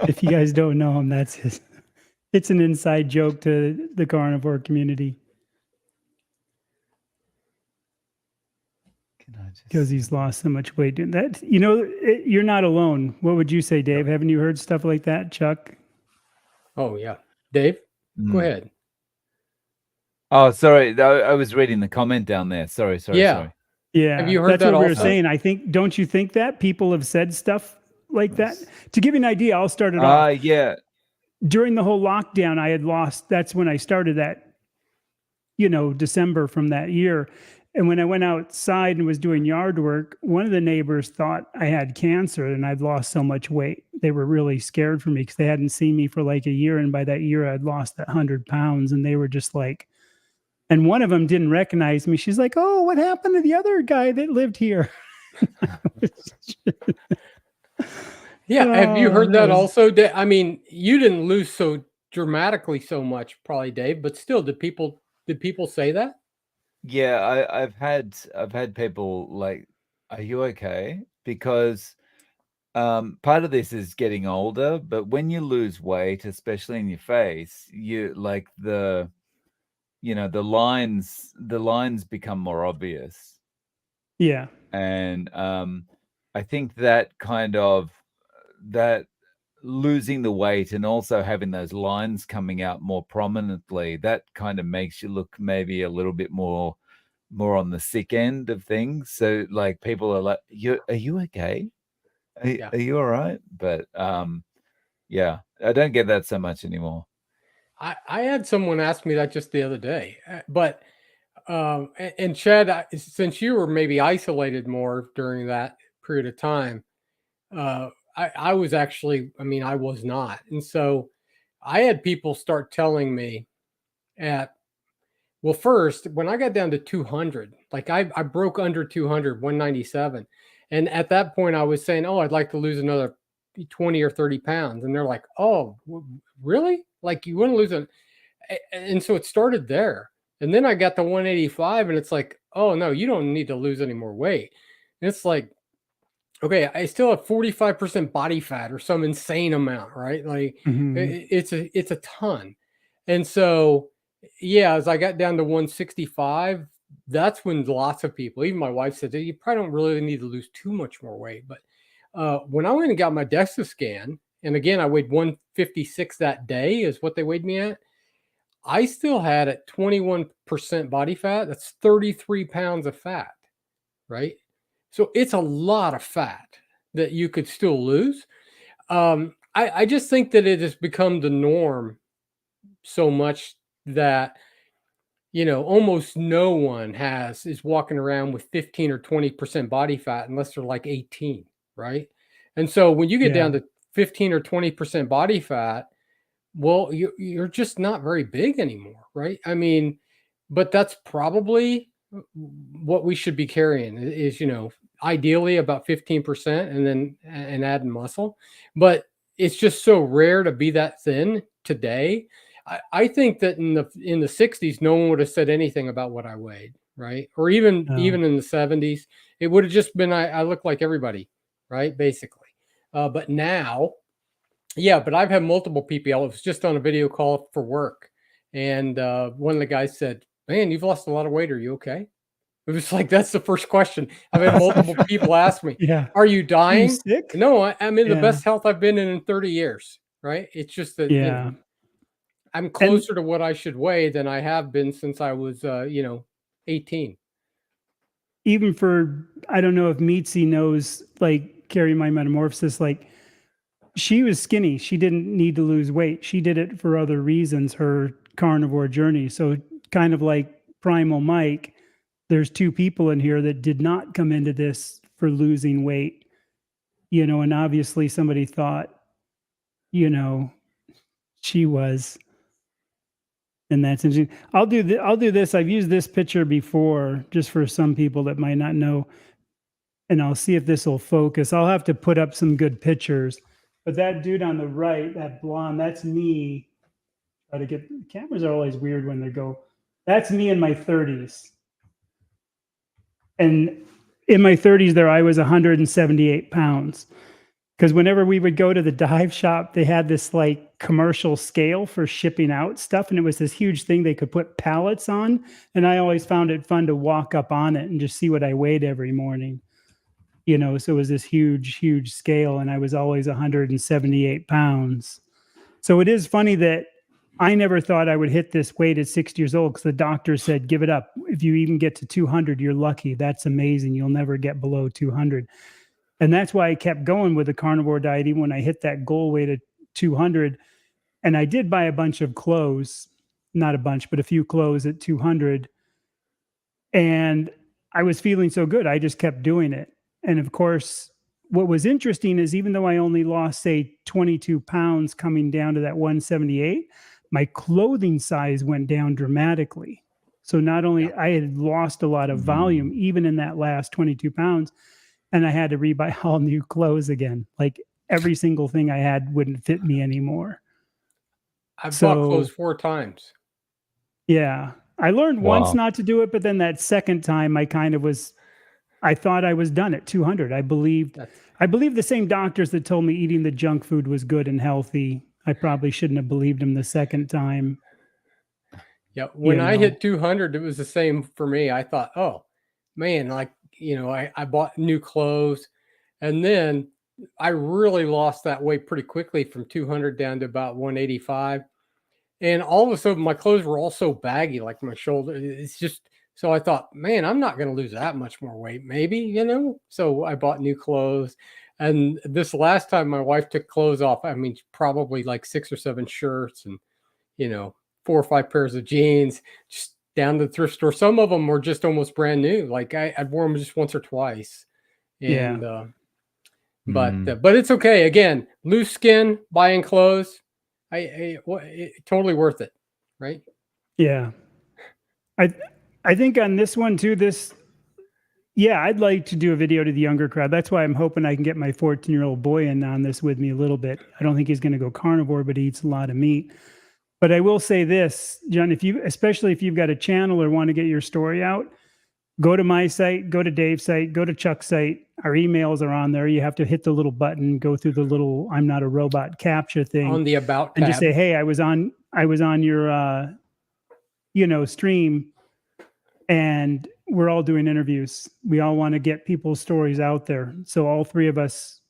If you guys don't know him, that's his. It's an inside joke to the carnivore community. Because he's lost so much weight doing that. You're not alone. What would you say, Dave? Haven't you heard stuff like that, Chuck? Oh yeah, Dave, go Mm. ahead. Oh, sorry. I was reading the comment down there. Sorry. Yeah. Have Yeah, you heard that's that what we were also? saying. I think, don't you think that people have said stuff like that? To give you an idea, I'll start it off. Yeah. During the whole lockdown, I had lost, that's when I started that, December from that year. And when I went outside and was doing yard work, one of the neighbors thought I had cancer and I'd lost so much weight. They were really scared for me because they hadn't seen me for like a year. And by that year, I'd lost that 100 pounds. And they were just like, and one of them didn't recognize me. She's like, "Oh, what happened to the other guy that lived here?" Yeah. Have you Oh, heard that that was, also? I mean, you didn't lose so dramatically so much, probably, Dave, but still, did people say that? Yeah, I've had people like, "Are you okay?" Because part of this is getting older, but when you lose weight, especially in your face, you like the lines become more obvious. yeah, And I think that that losing the weight and also having those lines coming out more prominently, that kind of makes you look maybe a little bit more on the sick end of things. So like people are like, are you okay? Yeah. Are you all right? But yeah, I don't get that so much anymore. I had someone ask me that just the other day, but and Chad, since you were maybe isolated more during that period of time, I was actually, I mean, I was not, and so I had people start telling me at well, first when I got down to 200, like I broke under 200, 197, and at that point I was saying, oh, I'd like to lose another 20 or 30 pounds, and they're like, oh, really? Like you wouldn't lose it? And so it started there. And then I got to 185 and it's like, oh no, you don't need to lose any more weight. And it's like, okay, I still have 45% body fat or some insane amount, right? Like mhm, it's a ton. And so yeah, as I got down to 165, that's when lots of people, even my wife said, you probably don't really need to lose too much more weight. But when I went and got my DEXA scan, and again, I weighed 156 that day is what they weighed me at. I still had at 21% body fat. That's 33 pounds of fat, right? So it's a lot of fat that you could still lose. I just think that it has become the norm so much that almost no one is walking around with 15 or 20% body fat unless they're like 18, right? And so when you get yeah, down to 15 or 20% body fat, well, you're just not very big anymore, right? I mean, but that's probably what we should be carrying is, ideally about 15% and then add muscle. But it's just so rare to be that thin today. I think that in the 60s, no one would have said anything about what I weighed, right? Or even no, in the 70s, it would have just been I look like everybody, right? Basically. But now, yeah, but I've had multiple people. I was just on a video call for work, and one of the guys said, "Man, you've lost a lot of weight. Are you okay?" It was like that's the first question. I've had multiple people ask me, yeah. "Are you Are you dying?" sick? No, I'm in the Yeah, best health I've been in 30 years. Right? It's just that yeah. I'm And closer to what I should weigh than I have been since I was 18. even for, I don't know if Meetsy knows, like Carry My Metamorphosis, like she was skinny. She didn't need to lose weight. She did it for other reasons, her carnivore journey. So kind of like Primal Mike, there's two people in here that did not come into this for losing weight, and obviously somebody thought, you know, she was, and that's interesting. I'll do this. I've used this picture before just for some people that might not know, and I'll see if this will focus. I'll have to put up some good pictures. But that dude on the right, that blonde, that's me. Try to get, cameras are always weird when they go. That's me in my 30s. And in my 30s there I was 178 pounds. Because whenever we would go to the dive shop, they had this like commercial scale for shipping out stuff. And it was this huge thing they could put pallets on. And I always found it fun to walk up on it and just see what I weighed every morning. So it was this huge, huge scale. And I was always 178 pounds. So it is funny that I never thought I would hit this weight at 60 years old because the doctor said, give it up. If you even get to 200, you're lucky. That's amazing. You'll never get below 200. And that's why I kept going with the carnivore diet, even when I hit that goal weight of 200. And I did buy a bunch of clothes, not a bunch, but a few clothes at 200. And I was feeling so good. I just kept doing it. And of course, what was interesting is even though I only lost, say, 22 pounds coming down to that 178, my clothing size went down dramatically. So not only I had lost a lot of volume, even in that last 22 pounds, and I had to rebuy all new clothes again. Like every single thing I had wouldn't fit me anymore. I've bought clothes 4 times. Yeah. I learned Wow. once not to do it, but then that second time I thought I was done at 200. I believed the same doctors that told me eating the junk food was good and healthy. I probably shouldn't have believed them the second time. Yeah. When I hit 200, it was the same for me. I thought, oh man, like, I bought new clothes, and then I really lost that weight pretty quickly from 200 down to about 185. And all of a sudden my clothes were all so baggy, like my shoulder. It's just, so I thought, man, I'm not going to lose that much more weight, maybe, So I bought new clothes. And this last time my wife took clothes off, I mean, probably like 6 or 7 shirts and, 4 or 5 pairs of jeans, just down to the thrift store. Some of them were just almost brand new. Like I'd worn them just once or twice. And, but it's okay. Again, loose skin, buying clothes. Totally worth it, right? Yeah. I think on this one too, I'd like to do a video to the younger crowd. That's why I'm hoping I can get my 14-year-old boy in on this with me a little bit. I don't think he's going to go carnivore, but he eats a lot of meat. But I will say this, John, especially if you've got a channel or want to get your story out, go to my site, go to Dave's site, go to Chuck's site. Our emails are on there. You have to hit the little button, go through the little "I'm not a robot" captcha thing on the about and tab. just say, "Hey, I was on your stream, and we're all doing interviews. We all want to get people's stories out there. So all 3 of us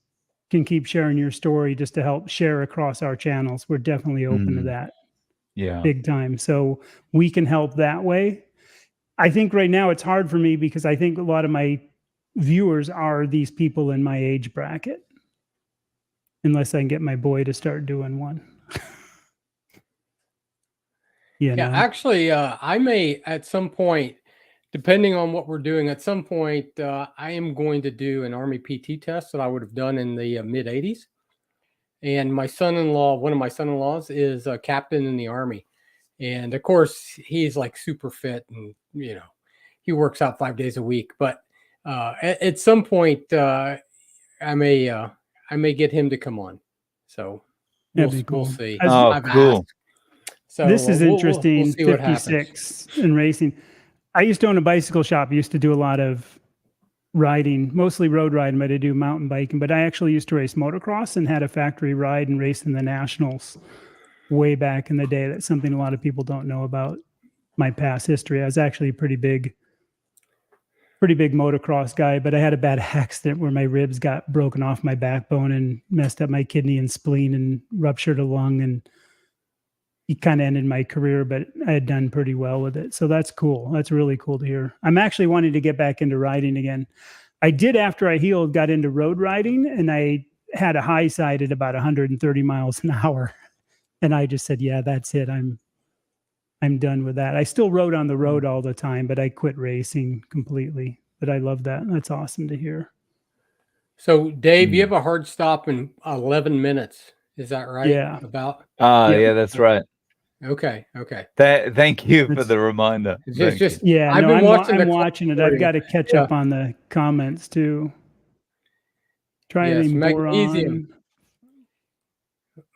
can keep sharing your story just to help share across our channels. We're definitely open to that. Yeah. Big time. So we can help that way. I think right now it's hard for me because I think a lot of my viewers are these people in my age bracket. Unless I can get my boy to start doing one. Yeah, actually, I may at some point, depending on what we're doing, at some point, I am going to do an Army PT test that I would have done in the mid 80s. And my son-in-law, one of my son-in-laws, is a captain in the Army. And of course, he's like super fit and, he works out 5 days a week. But at some point, I may get him to come on. So That'd be cool. We'll see. Oh, cool. Asked. So this is interesting. We'll see what happens. 56 in racing. I used to own a bicycle shop. I used to do a lot of riding, mostly road riding, but I do mountain biking. But I actually used to race motocross and had a factory ride and race in the nationals way back in the day. That's something a lot of people don't know about my past history. I was actually a pretty big motocross guy, but I had a bad accident where my ribs got broken off my backbone and messed up my kidney and spleen and ruptured a lung, and it kind of ended my career, but I had done pretty well with it. So that's cool. That's really cool to hear. I'm actually wanting to get back into riding again. I did, after I healed, got into road riding, and I had a high side at about 130 miles an hour. And I just said, yeah, that's it. I'm done with that. I still rode on the road all the time, but I quit racing completely. But I love that. That's awesome to hear. So Dave, you have a hard stop in 11 minutes. Is that right? Yeah. About. Yeah, that's right. Okay. Thank you for the reminder. Yeah, I've been watching. I'm watching it. I've got to catch up on the comments too. Trialing magnesium.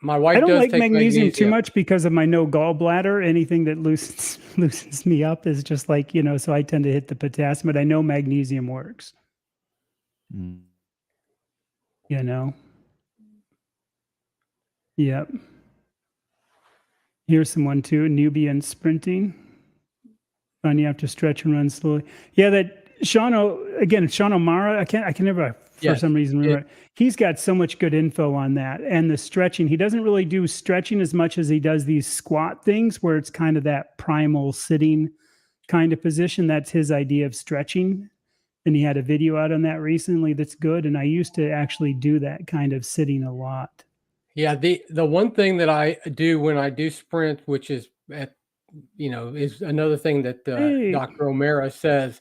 My wife. I don't like magnesium too much because of my no gallbladder. Anything that loosens me up is just like, so I tend to hit the potassium, but I know magnesium works. Yep. Here's someone too, Nubian sprinting. And you have to stretch and run slowly. Yeah, that Sean O'Mara, I can never for Yes, some reason. it- He's got so much good info on that. And the stretching, he doesn't really do stretching as much as he does these squat things where it's kind of that primal sitting kind of position. That's his idea of stretching. And he had a video out on that recently that's good. And I used to actually do that kind of sitting a lot. Yeah, the one thing that I do when I do sprint, which is is another thing that Hey. Dr. O'Mara says,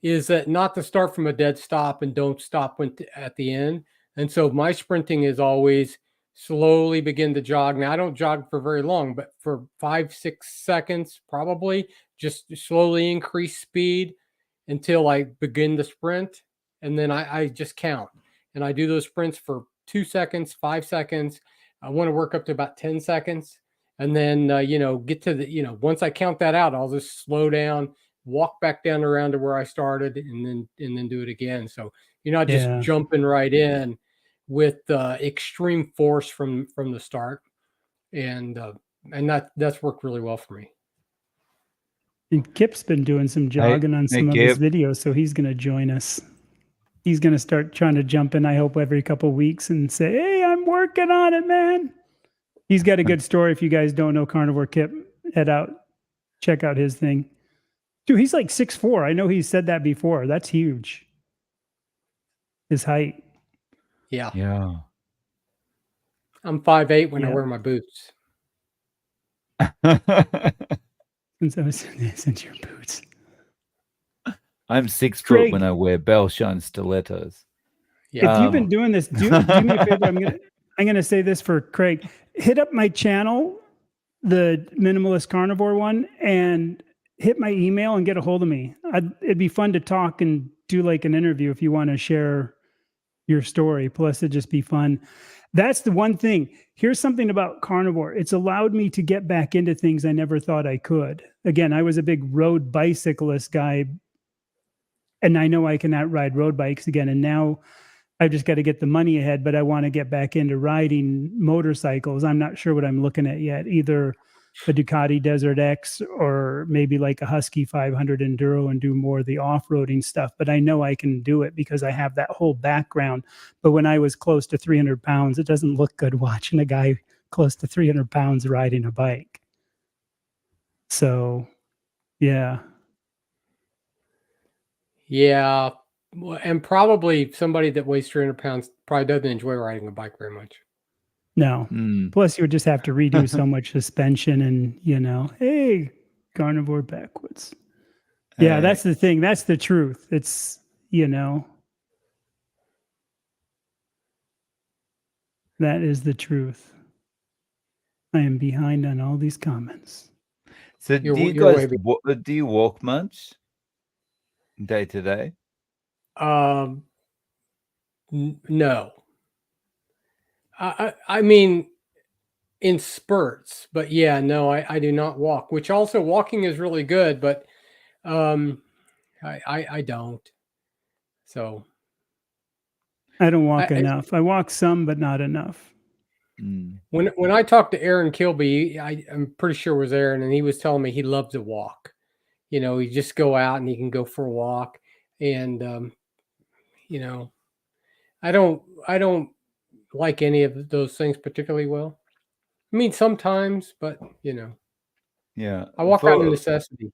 is that not to start from a dead stop and don't stop at the end. And so my sprinting is always slowly begin to jog. Now I don't jog for very long, but for 5-6 seconds, probably just slowly increase speed until I begin the sprint. And then I just count and I do those sprints for 2 seconds, 5 seconds. I want to work up to about 10 seconds. And then, get to the, once I count that out, I'll just slow down, walk back down around to where I started, and then do it again. So you're not just jumping right in with extreme force from the start, and that's worked really well for me. And Kip's been doing some jogging on some of his videos, so he's going to join us. He's going to start trying to jump in, I hope, every couple of weeks and say, "Hey, I'm working on it, man." He's got a good story. If you guys don't know Carnivore Kip, check out his thing. Dude, he's like 6'4". I know he's said that before. That's huge. His height. Yeah. Yeah. I'm 5'8" when I wear my boots. Since your boots. I'm 6 foot when I wear bell shine stilettos. Yeah. If you've been doing this, do me a favor. I'm gonna say this for Craig. Hit up my channel, the Minimalist Carnivore one, and hit my email and get a hold of me. It'd be fun to talk and do like an interview if you want to share your story. Plus, it'd just be fun. That's the one thing. Here's something about Carnivore. It's allowed me to get back into things I never thought I could. Again, I was a big road bicyclist guy, and I know I cannot ride road bikes again. And now I've just got to get the money ahead, but I want to get back into riding motorcycles. I'm not sure what I'm looking at yet. Either a Ducati Desert X or maybe like a Husky 500 Enduro and do more of the off-roading stuff. But I know I can do it because I have that whole background. But when I was close to 300 pounds, it doesn't look good watching a guy close to 300 pounds riding a bike. So, yeah. Yeah. And probably somebody that weighs 300 pounds probably doesn't enjoy riding a bike very much. No. Plus, you would just have to redo so much suspension and, hey, Carnivore backwards. Yeah, that's the thing. That's the truth. It's, that is the truth. I am behind on all these comments. So do you walk much day to day? No. I mean, in spurts, but yeah, no, I do not walk, which also walking is really good, but I don't. So I don't walk enough. I walk some, but not enough. When I talked to Aaron Kilby, I'm pretty sure it was Aaron, and he was telling me he loves to walk. He just go out and he can go for a walk, and I don't like any of those things particularly well. I mean, sometimes, but yeah, I walk out of necessity.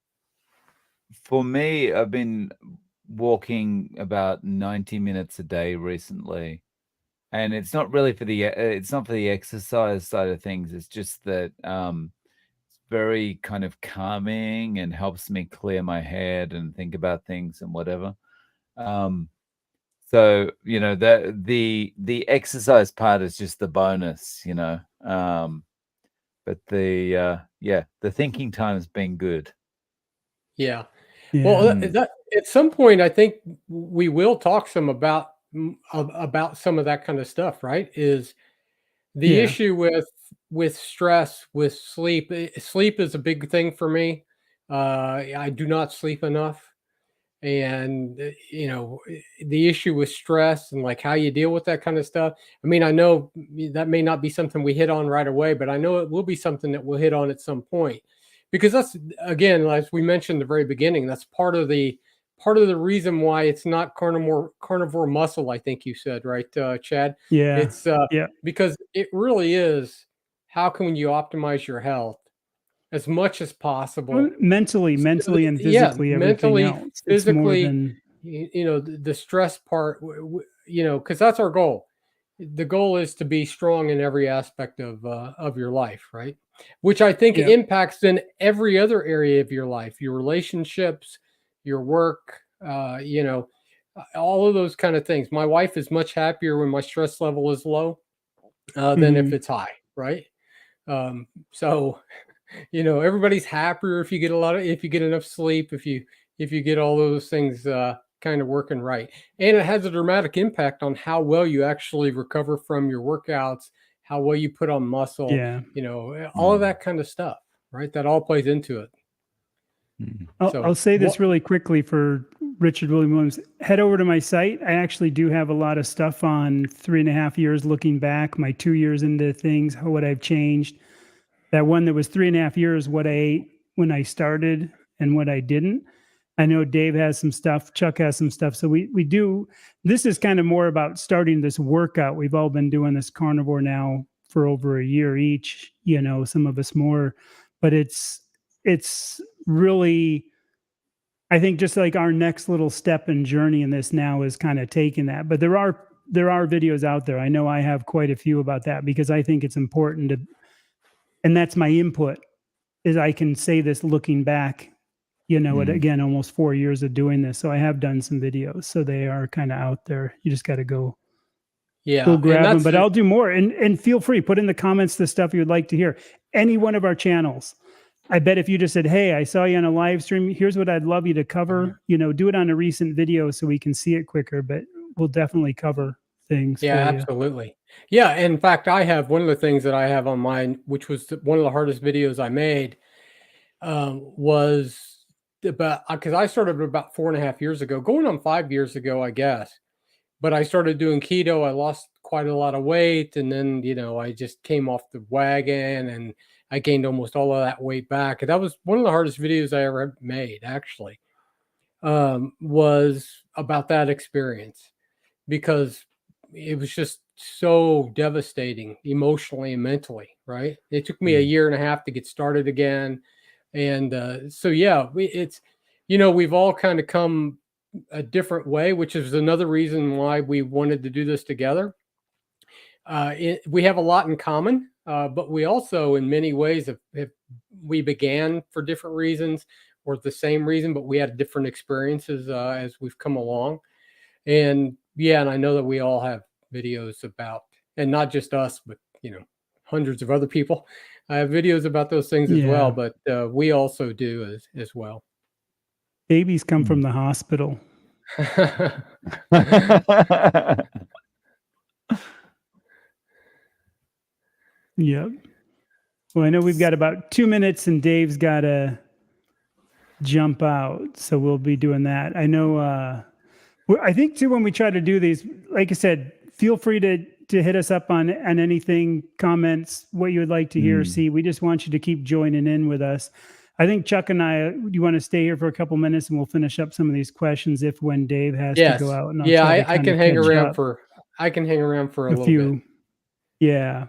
For me, I've been walking about 90 minutes a day recently, and it's not really for the exercise side of things. It's just that it's very kind of calming and helps me clear my head and think about things and whatever. So that the exercise part is just the bonus, but the thinking time has been good. Yeah. Well, that at some point, I think we will talk some about some of that kind of stuff, right? Is the issue with stress, with sleep. Sleep is a big thing for me. I do not sleep enough. And, the issue with stress and like how you deal with that kind of stuff. I mean, I know that may not be something we hit on right away, but I know it will be something that we'll hit on at some point, because that's, again, as we mentioned at the very beginning, that's part of the part of the reason why it's not carnivore muscle, I think you said, right, Chad? Yeah. It's Yeah. because it really is, how can you optimize your health as much as possible? Well, mentally and physically, everything mentally, else. It's more physically, than the stress part, because that's our goal. The goal is to be strong in every aspect of your life, right? Which I think Yeah. impacts in every other area of your life, your relationships, your work, all of those kind of things. My wife is much happier when my stress level is low than if Mhm. it's high, right? So everybody's happier if you get if you get enough sleep, if you get all those things kind of working right. And it has a dramatic impact on how well you actually recover from your workouts, how well you put on muscle, Yeah. all of that kind of stuff, right? That all plays into it. Mm. I'll say this really quickly for Richard Williams. Head over to my site. I actually do have a lot of stuff on 3.5 years looking back, my 2 years into things, what I've changed. That one that was 3.5 years, what I ate when I started and what I didn't. I know Dave has some stuff, Chuck has some stuff. So we do, this is kind of more about starting this workout. We've all been doing this carnivore now for over a year each, some of us more, but it's really, I think just like our next little step and journey in this now is kind of taking that. But there are videos out there. I know I have quite a few about that because I think it's important to, and that's my input, is I can say this looking back, again, almost 4 years of doing this. So I have done some videos. So they are kind of out there. You just got to go grab them. But I'll do more. And feel free, put in the comments the stuff you would like to hear. Any one of our channels. I bet if you just said, hey, I saw you on a live stream, here's what I'd love you to cover, do it on a recent video so we can see it quicker, but we'll definitely cover things. Yeah, for you. absolutely. Yeah. In fact, I have one of the things that I have on mine, which was one of the hardest videos I made, was about, because I started about 4.5 years ago, going on 5 years ago, I guess. But I started doing keto. I lost quite a lot of weight. And then, I just came off the wagon and I gained almost all of that weight back. And that was one of the hardest videos I ever made, actually, was about that experience, because it was just so devastating emotionally and mentally, right? It took me a year and a half to get started again. And so, yeah, we've all kind of come a different way, which is another reason why we wanted to do this together. We have a lot in common, but we also, in many ways, we began for different reasons or the same reason, but we had different experiences as we've come along. And yeah, and I know that we all have videos about, and not just us, but hundreds of other people. I have videos about those things as well, but we also do as well. Babies come from the hospital. Yep. Well, I know we've got about 2 minutes and Dave's got to jump out. So we'll be doing that. I know, I think too, when we try to do these, like I said, feel free to hit us up on anything, comments, what you would like to hear or see. We just want you to keep joining in with us. I think Chuck and I, you want to stay here for a couple minutes and we'll finish up some of these questions when Dave has to go out. And I can hang around for a little bit. Yeah.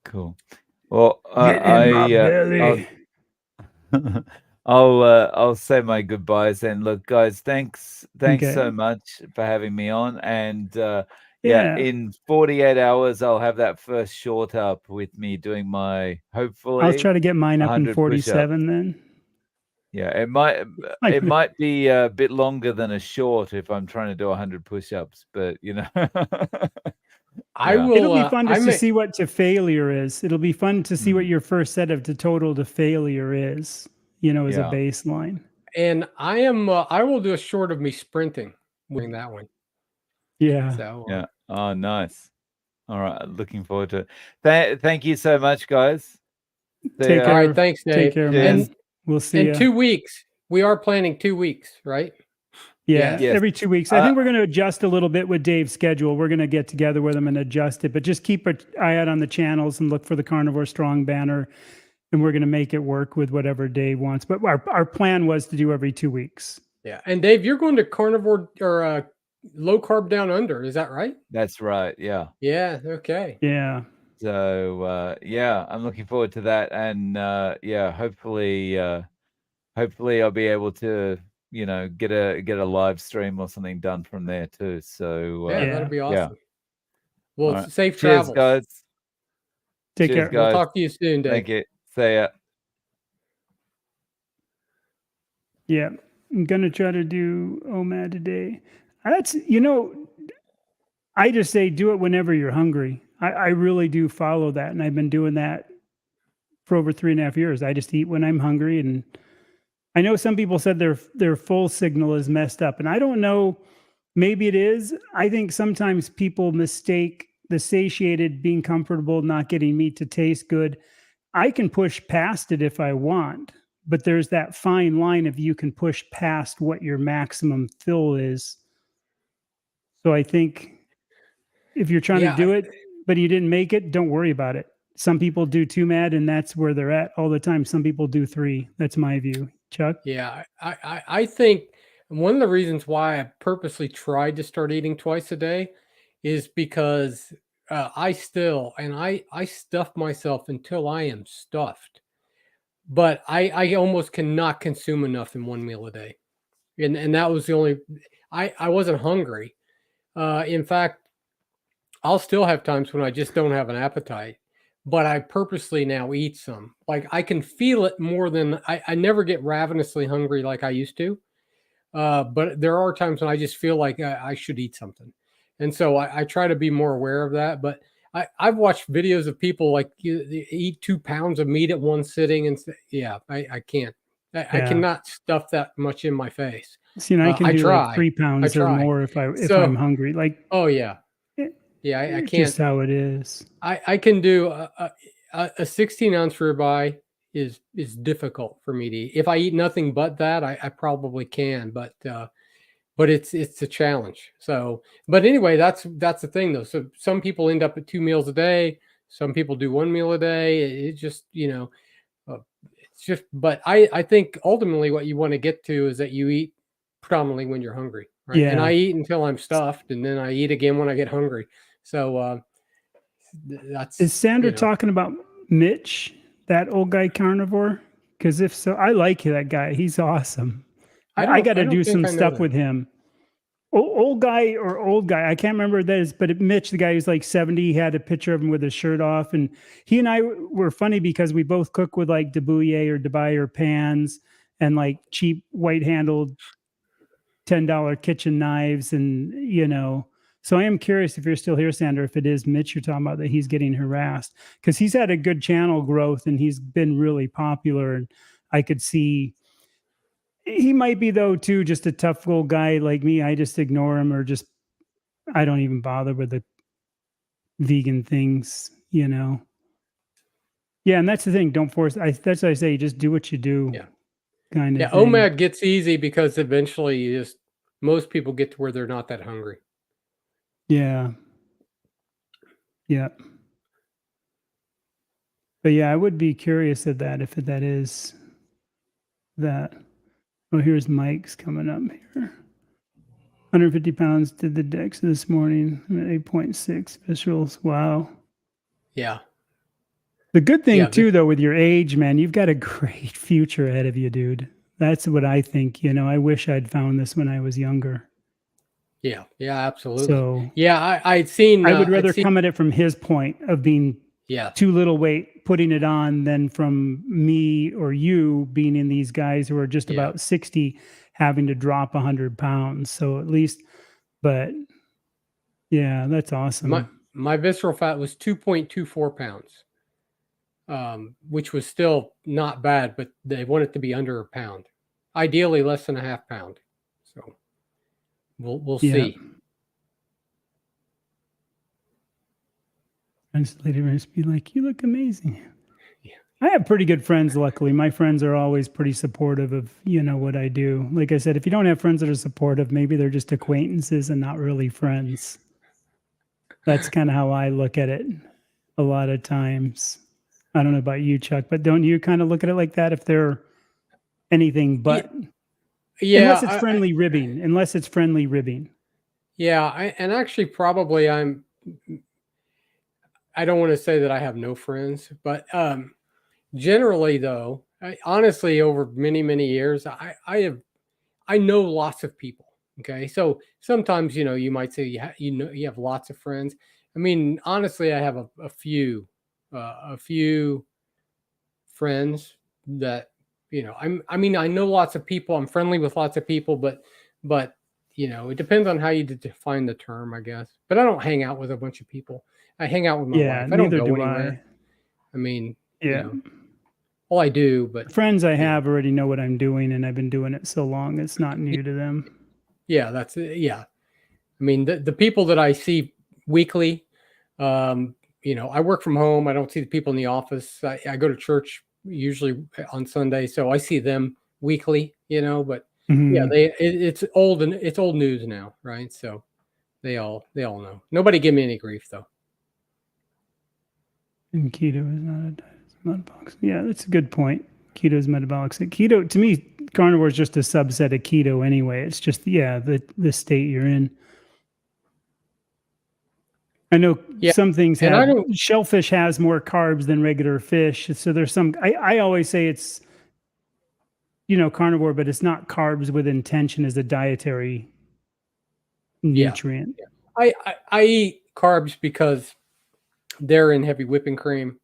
Cool. Well, I'll say my goodbyes and look, guys, thanks so much for having me on. And in 48 hours, I'll have that first short up with me doing my, hopefully, I'll try to get mine up in 47 push-ups. then. Yeah, it might be a bit longer than a short if I'm trying to do 100 push-ups, but I will. It'll be fun to see what to failure is. It'll be fun to see what your first set of total to failure is, as a baseline. And I will do a short of me sprinting doing that one. Yeah. So, yeah. Oh, nice. All right. Looking forward to it. Thank you so much, guys. Take care. All right. Thanks, Dave. Take care, man. And we'll see you. In 2 weeks. We are planning 2 weeks, right? Yeah, yes. Every 2 weeks. I think we're going to adjust a little bit with Dave's schedule. We're going to get together with him and adjust it, but just keep an eye out on the channels and look for the Carnivore Strong banner, and we're going to make it work with whatever Dave wants. But our plan was to do every 2 weeks. Yeah. And Dave, you're going to carnivore or low carb down under. Is that right? That's right. Yeah. Yeah. Okay. Yeah. So yeah, I'm looking forward to that, and yeah, hopefully I'll be able to get a live stream or something done from there too. So Yeah, Yeah. that'll be yeah. awesome. Well, All right. safe Cheers, travels. guys. Take Cheers, care. We'll guys. talk to you soon, Dave. Thank you. See ya. Yeah. I'm going to try to do OMAD today. That's, I just say do it whenever you're hungry. I really do follow that. And I've been doing that for over 3.5 years. I just eat when I'm hungry. And I know some people said their full signal is messed up. And I don't know, maybe it is. I think sometimes people mistake the satiated being comfortable, not getting meat to taste good. I can push past it if I want, but there's that fine line of you can push past what your maximum fill is. So I think if you're trying to do it, but you didn't make it, don't worry about it. Some people do 2 MAD and that's where they're at all the time. Some people do 3. That's my view. Chuck? Yeah, I think one of the reasons why I purposely tried to start eating twice a day is because I stuff myself until I am stuffed, but I almost cannot consume enough in one meal a day, and that was the only. I wasn't hungry. In fact, I'll still have times when I just don't have an appetite, but I purposely now eat some. Like I can feel it more than I never get ravenously hungry like I used to. But there are times when I just feel like I should eat something. And so I try to be more aware of that. But I've watched videos of people like they eat 2 pounds of meat at one sitting. And yeah, I can't. I cannot stuff that much in my face. See, and I can I do try. like 3 pounds I or try. more if So- I'm hungry. Like, Oh, yeah. it- Yeah, I it's can't. just how it is. I can do a 16-ounce ribeye is difficult for me to eat. If I eat nothing but that, I probably can, but it's a challenge. So, but anyway, that's the thing though. So some people end up at 2 meals a day. Some people do 1 meal a day. It just it's just. But I think ultimately what you want to get to is that you eat predominantly when you're hungry, right? And Yeah. I eat until I'm stuffed, and then I eat again when I get hungry. So that's Is Sandra talking about Mitch, that old guy carnivore? Because if so, I like that guy. He's awesome. I got to do some stuff with him. Old guy. I can't remember what that is, but Mitch, the guy who's like 70, had a picture of him with his shirt off. And he and I were funny because we both cook with like Debouillet or Dubai pans and like cheap white handled $10 kitchen knives. And, so I am curious if you're still here, Sandra, if it is Mitch you're talking about that he's getting harassed, because he's had a good channel growth and he's been really popular. And I could see he might be, though, too, just a tough old guy like me. I just ignore him, or just I don't even bother with the vegan things, Yeah, and that's the thing. Don't force. That's what I say. Just do what you do. Yeah. Kind of. Yeah. thing. OMAD gets easy because eventually most people get to where they're not that hungry. Yeah. Yeah. But yeah, I would be curious of that if that is that. Oh, here's Mike's coming up here. 150 pounds did the DEX this morning. I'm at 8.6 viscerals. Wow. Yeah. The good thing too, though, with your age, man, you've got a great future ahead of you, dude. That's what I think. I wish I'd found this when I was younger. Yeah. Yeah, absolutely. So yeah, I'd seen. I would rather come at it from his point of being too little weight, putting it on, than from me or you being in these guys who are just about 60, having to drop 100 pounds. So at least, but yeah, that's awesome. My visceral fat was 2.24 pounds, which was still not bad, but they want it to be under a pound, ideally less than a half pound. So we'll see. Later, must be like, you look amazing. Yeah. I have pretty good friends, luckily. My friends are always pretty supportive of, what I do. Like I said, if you don't have friends that are supportive, maybe they're just acquaintances and not really friends. That's kind of how I look at it a lot of times. I don't know about you, Chuck, but don't you kind of look at it like that if they're anything but? Yeah, unless it's friendly ribbing. Unless it's friendly ribbing. yeah, and actually, probably I don't want to say that I have no friends, but generally, though, honestly, over many many years, I know lots of people. Okay, so sometimes you might say you have lots of friends. I mean, honestly, I have a few friends that I mean, I know lots of people. I'm friendly with lots of people, but it depends on how you define the term, I guess. But I don't hang out with a bunch of people. I hang out with my Yeah, wife. I don't neither go do anywhere. I. I mean, Yeah. well, I do, but The friends I you know, have already know what I'm doing, and I've been doing it so long, it's not new to them. yeah, that's it. Yeah. I mean, the people that I see weekly, I work from home. I don't see the people in the office. I go to church usually on Sunday, so I see them weekly, but yeah, Mhm. it's old and it's old news now, right? So they all know. Nobody give me any grief though. And keto is not a diet, it's metabolic. Yeah, that's a good point. Keto is metabolic. So keto, to me, carnivore is just a subset of keto anyway. It's just the state you're in. I know Yeah. some things And I have don't, shellfish has more carbs than regular fish. So there's some. I always say it's carnivore, but it's not carbs with intention as a dietary yeah. nutrient. I eat carbs because they're in heavy whipping cream.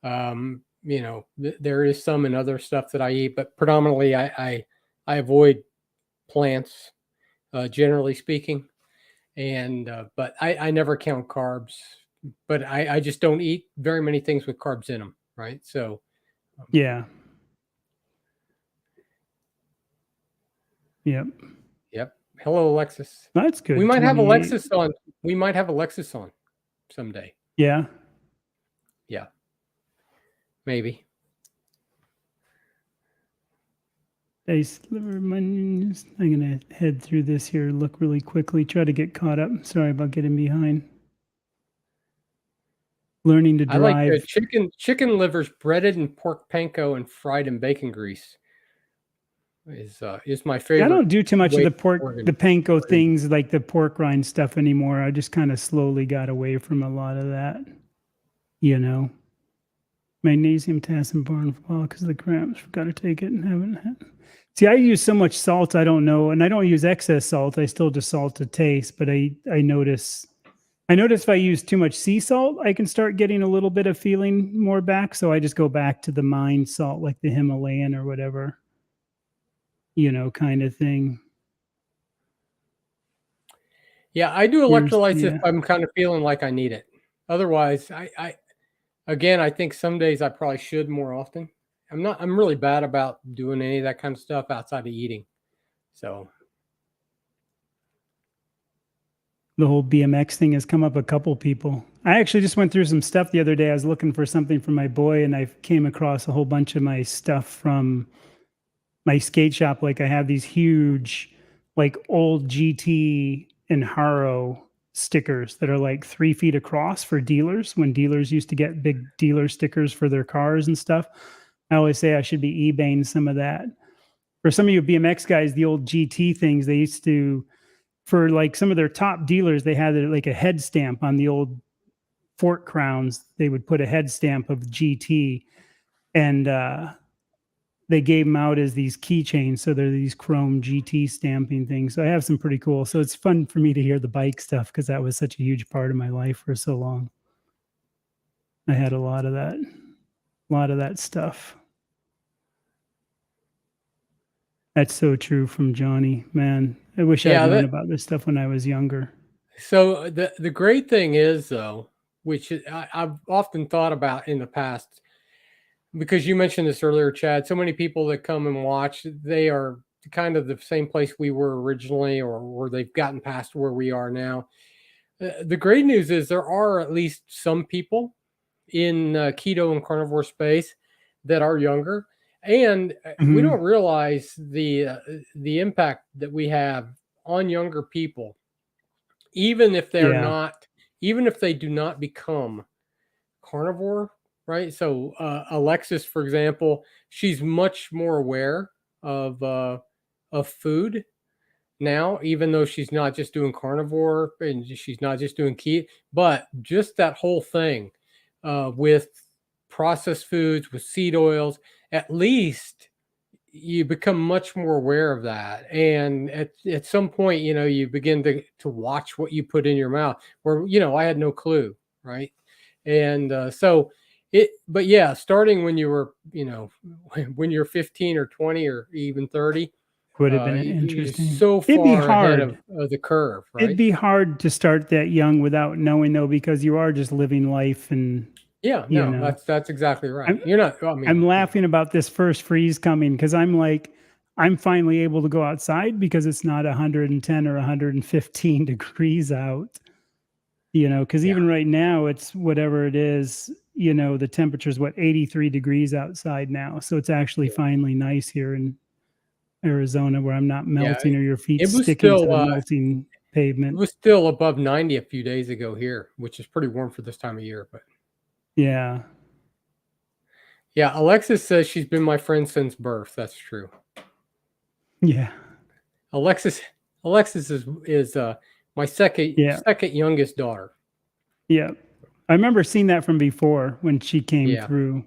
There is some in other stuff that I eat, but predominantly I avoid plants, generally speaking. And but I never count carbs, but I just don't eat very many things with carbs in them, right? So Yeah. Yep. yep. Hello, Alexis. That's We good. might have 28. Alexis on. We might have Alexis on someday. Yeah. Yeah, maybe. Nice liver onions. I'm going to head through this here, look really quickly, try to get caught up. Sorry about getting behind. Learning to I like drive. chicken livers breaded in pork panko and fried in bacon grease is my I favorite don't do too much of way the to pork, the organ. panko things like the pork rind stuff anymore. I just kind of slowly got away from a lot of that. Magnesium, potassium, barnfall because of the cramps. Got to take it and haven't had. See, I use so much salt, I don't know, and I don't use excess salt. I still just salt to taste, but I notice if I use too much sea salt, I can start getting a little bit of feeling more back. So I just go back to the mine salt, like the Himalayan or whatever, kind of thing. Yeah, I do Here's electrolytes if the I'm kind of feeling like I need it. Otherwise, again, I think some days I probably should more often. I'm really bad about doing any of that kind of stuff outside of eating. So the whole BMX thing has come up a couple people. I actually just went through some stuff the other day. I was looking for something for my boy, and I came across a whole bunch of my stuff from my skate shop. Like I have these huge, like old GT and Haro stickers that are like 3 feet across for dealers when dealers used to get big dealer stickers for their cars and stuff. I always say I should be eBaying some of that. For some of you BMX guys, the old GT things, they used to, for like some of their top dealers, they had like a head stamp on the old fork crowns. They would put a head stamp of GT, and they gave them out as these keychains. So they're these chrome GT stamping things. So I have some pretty cool. So it's fun for me to hear the bike stuff because that was such a huge part of my life for so long. I had a lot of that stuff. That's so true from Johnny. Man, I wish I'd yeah, known about this stuff when I was younger. so the great thing is though, which I've often thought about in the past, because you mentioned this earlier, Chad. So many people that come and watch, they are kind of the same place we were originally, or they've gotten past where we are now. The great news is there are at least some people in keto and carnivore space that are younger, and we Mhm. don't realize the impact that we have on younger people, even if they're Yeah. not, even if they do not become carnivore, right? So Alexis, for example, she's much more aware of of food now, even though she's not just doing carnivore and she's not just doing keto, but just that whole thing with processed foods, with seed oils, at least you become much more aware of that. And at some point, you begin to watch what you put in your mouth, where, I had no clue. Right. And but yeah, starting when you were, when you're 15 or 20 or even 30, Would have been you're interesting. so It'd be far ahead hard. of the curve, It'd right? be hard to start that young without knowing, though, because you are just living life, and Yeah, you no, know. that's exactly right. I'm, You're not, I mean, I'm laughing about this first freeze coming because I'm like, I'm finally able to go outside because it's not 110 or 115 degrees out. Because yeah, even right now it's whatever it is. The temperature is 83 degrees outside now, so it's actually finally nice here in Arizona where I'm not yeah. melting or your feet It was sticking to still, the melting it pavement. was still above 90 a few days ago here, which is pretty warm for this time of year. But Yeah. yeah, Alexis says she's been my friend since birth. That's true. Yeah. Alexis is my second youngest daughter. Yeah. I remember seeing that from before when she came Yeah. through.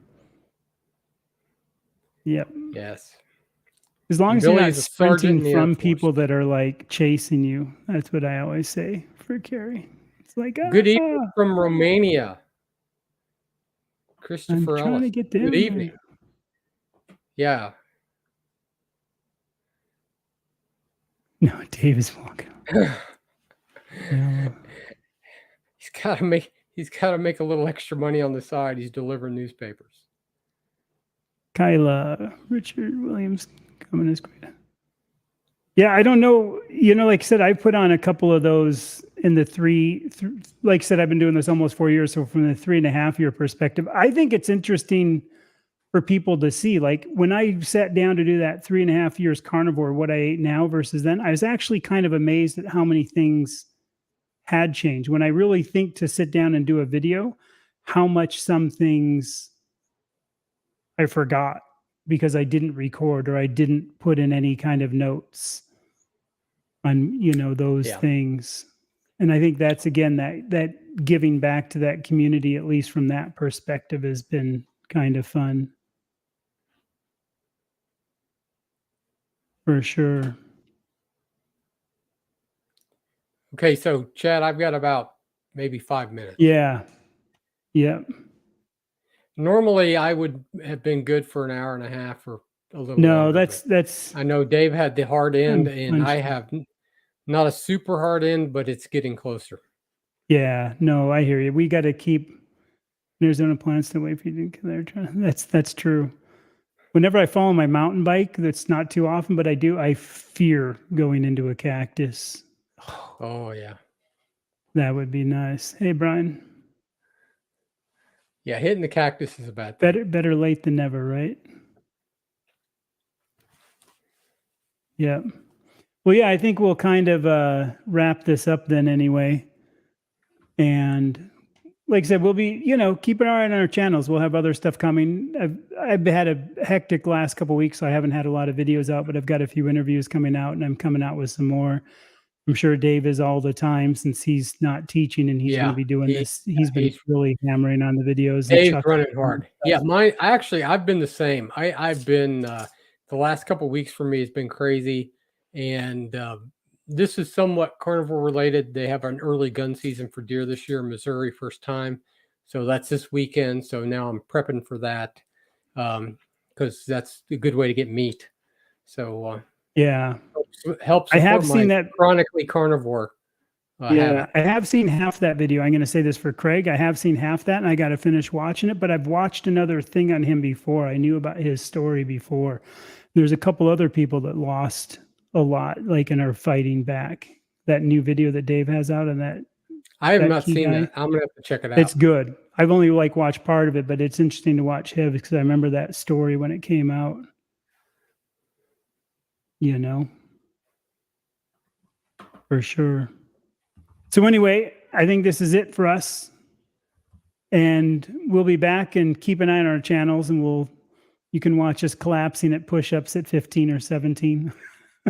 Yep. Yes. As long And as you're Billy not is a sergeant sprinting in the Air from Force. people that are like chasing you. That's what I always say for Carrie. It's like, Good evening from Romania. Christopher I'm trying Ellis. to get down Good evening. there. Yeah. No, Dave is walking. Yeah. He's gotta make a little extra money on the side. He's delivering newspapers. Kyla, Richard Williams coming as great. Yeah, I don't know. Like I said, I put on a couple of those in the like I said, I've been doing this almost 4 years. So from the 3.5 year perspective, I think it's interesting for people to see. Like when I sat down to do that 3.5 years carnivore, what I ate now versus then, I was actually kind of amazed at how many things had changed. When I really think to sit down and do a video, how much some things I forgot because I didn't record or I didn't put in any kind of notes on, those things. And I think that's, again, that giving back to that community, at least from that perspective, has been kind of fun. For sure. Okay, so Chad, I've got about maybe 5 minutes. Yeah. Yep. Normally I would have been good for an hour and a half or a little No, longer, that's I know Dave had the hard end and I punched. have not a super hard end, but it's getting closer. Yeah, no, I hear you. We got to keep Arizona plants to wait for you to that's true. Whenever I fall on my mountain bike, that's not too often, but I fear going into a cactus. Oh yeah. That would be nice. Hey, Brian. Yeah, hitting the cactus is a bad thing. Better late than never, right? Yeah. Well, yeah, I think we'll kind of wrap this up then anyway. And like I said, we'll be, keep an eye on our channels. We'll have other stuff coming. I've had a hectic last couple of weeks, so I haven't had a lot of videos out, but I've got a few interviews coming out, and I'm coming out with some more. I'm sure Dave is all the time since he's not teaching and he's going to be doing this. He's been really hammering on the videos. Dave's running hard. Yeah, I've been the same. I've been the last couple of weeks for me has been crazy, and this is somewhat carnivore related. They have an early gun season for deer this year in Missouri, first time. So that's this weekend. So now I'm prepping for that because that's a good way to get meat. So yeah, helps. I have seen that chronically carnivore. I have seen half that video. I'm going to say this for Craig. I have seen half that, and I got to finish watching it. But I've watched another thing on him before. I knew about his story before. There's a couple other people that lost a lot, like, and are fighting back. That new video that Dave has out on that. I have not seen that. I'm gonna have to check it out. It's good. I've only watched part of it, but it's interesting to watch him because I remember that story when it came out. For sure. So anyway, I think this is it for us, and we'll be back, and keep an eye on our channels, and you can watch us collapsing at push-ups at 15 or 17.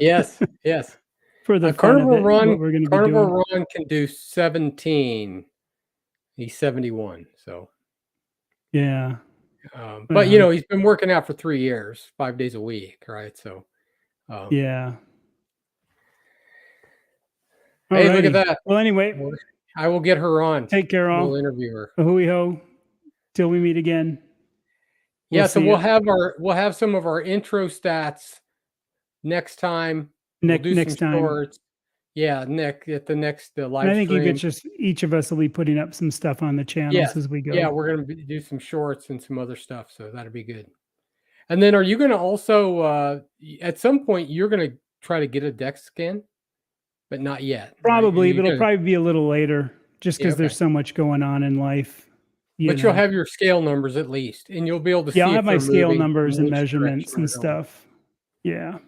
Yes, yes. For the fun of Carnivore it, Run, what we're going to be Carnivore doing. Run can do 17. He's 71. So, Yeah. but you know, he's been working out for 3 years, 5 days a week, right? So, yeah. hey, look at Alrighty. that. Well, anyway, I will get her on. take care, all. We'll interview her. Hui ho. Till we meet again. Yeah, so see we'll ya. have some of our intro stats next time. Next we'll do some time. shorts. Yeah, Nick at the next live And I think stream. each of us will be putting up some stuff on the channels as we go. Yeah, we're going to do some shorts and some other stuff, so that'll be good. And then, are you going to also at some point you're going to try to get a DEX scan, but not yet? Probably, right? but it'll probably be a little later, just because okay. there's so much going on in life. But you'll have your scale numbers at least, and you'll be able to see. I'll have my scale moving, numbers and which measurements direction and they're going. stuff. Yeah.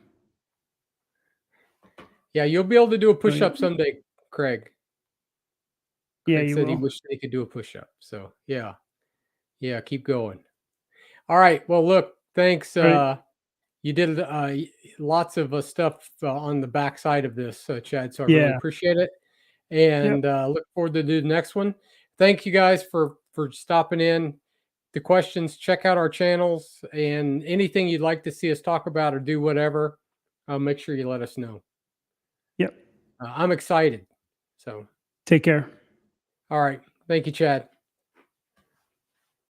Yeah, you'll be able to do a push-up someday, Craig. Yeah, Craig you said will. he wished they could do a push-up. So yeah, keep going. All right. Well, look, thanks. Right. You did lots of stuff on the backside of this, Chad. So I really appreciate it, and look forward to do the next one. Thank you guys for stopping in. The questions, check out our channels, and anything you'd like to see us talk about or do, whatever, make sure you let us know. Yep. I'm excited. So take care. All right. Thank you, Chad.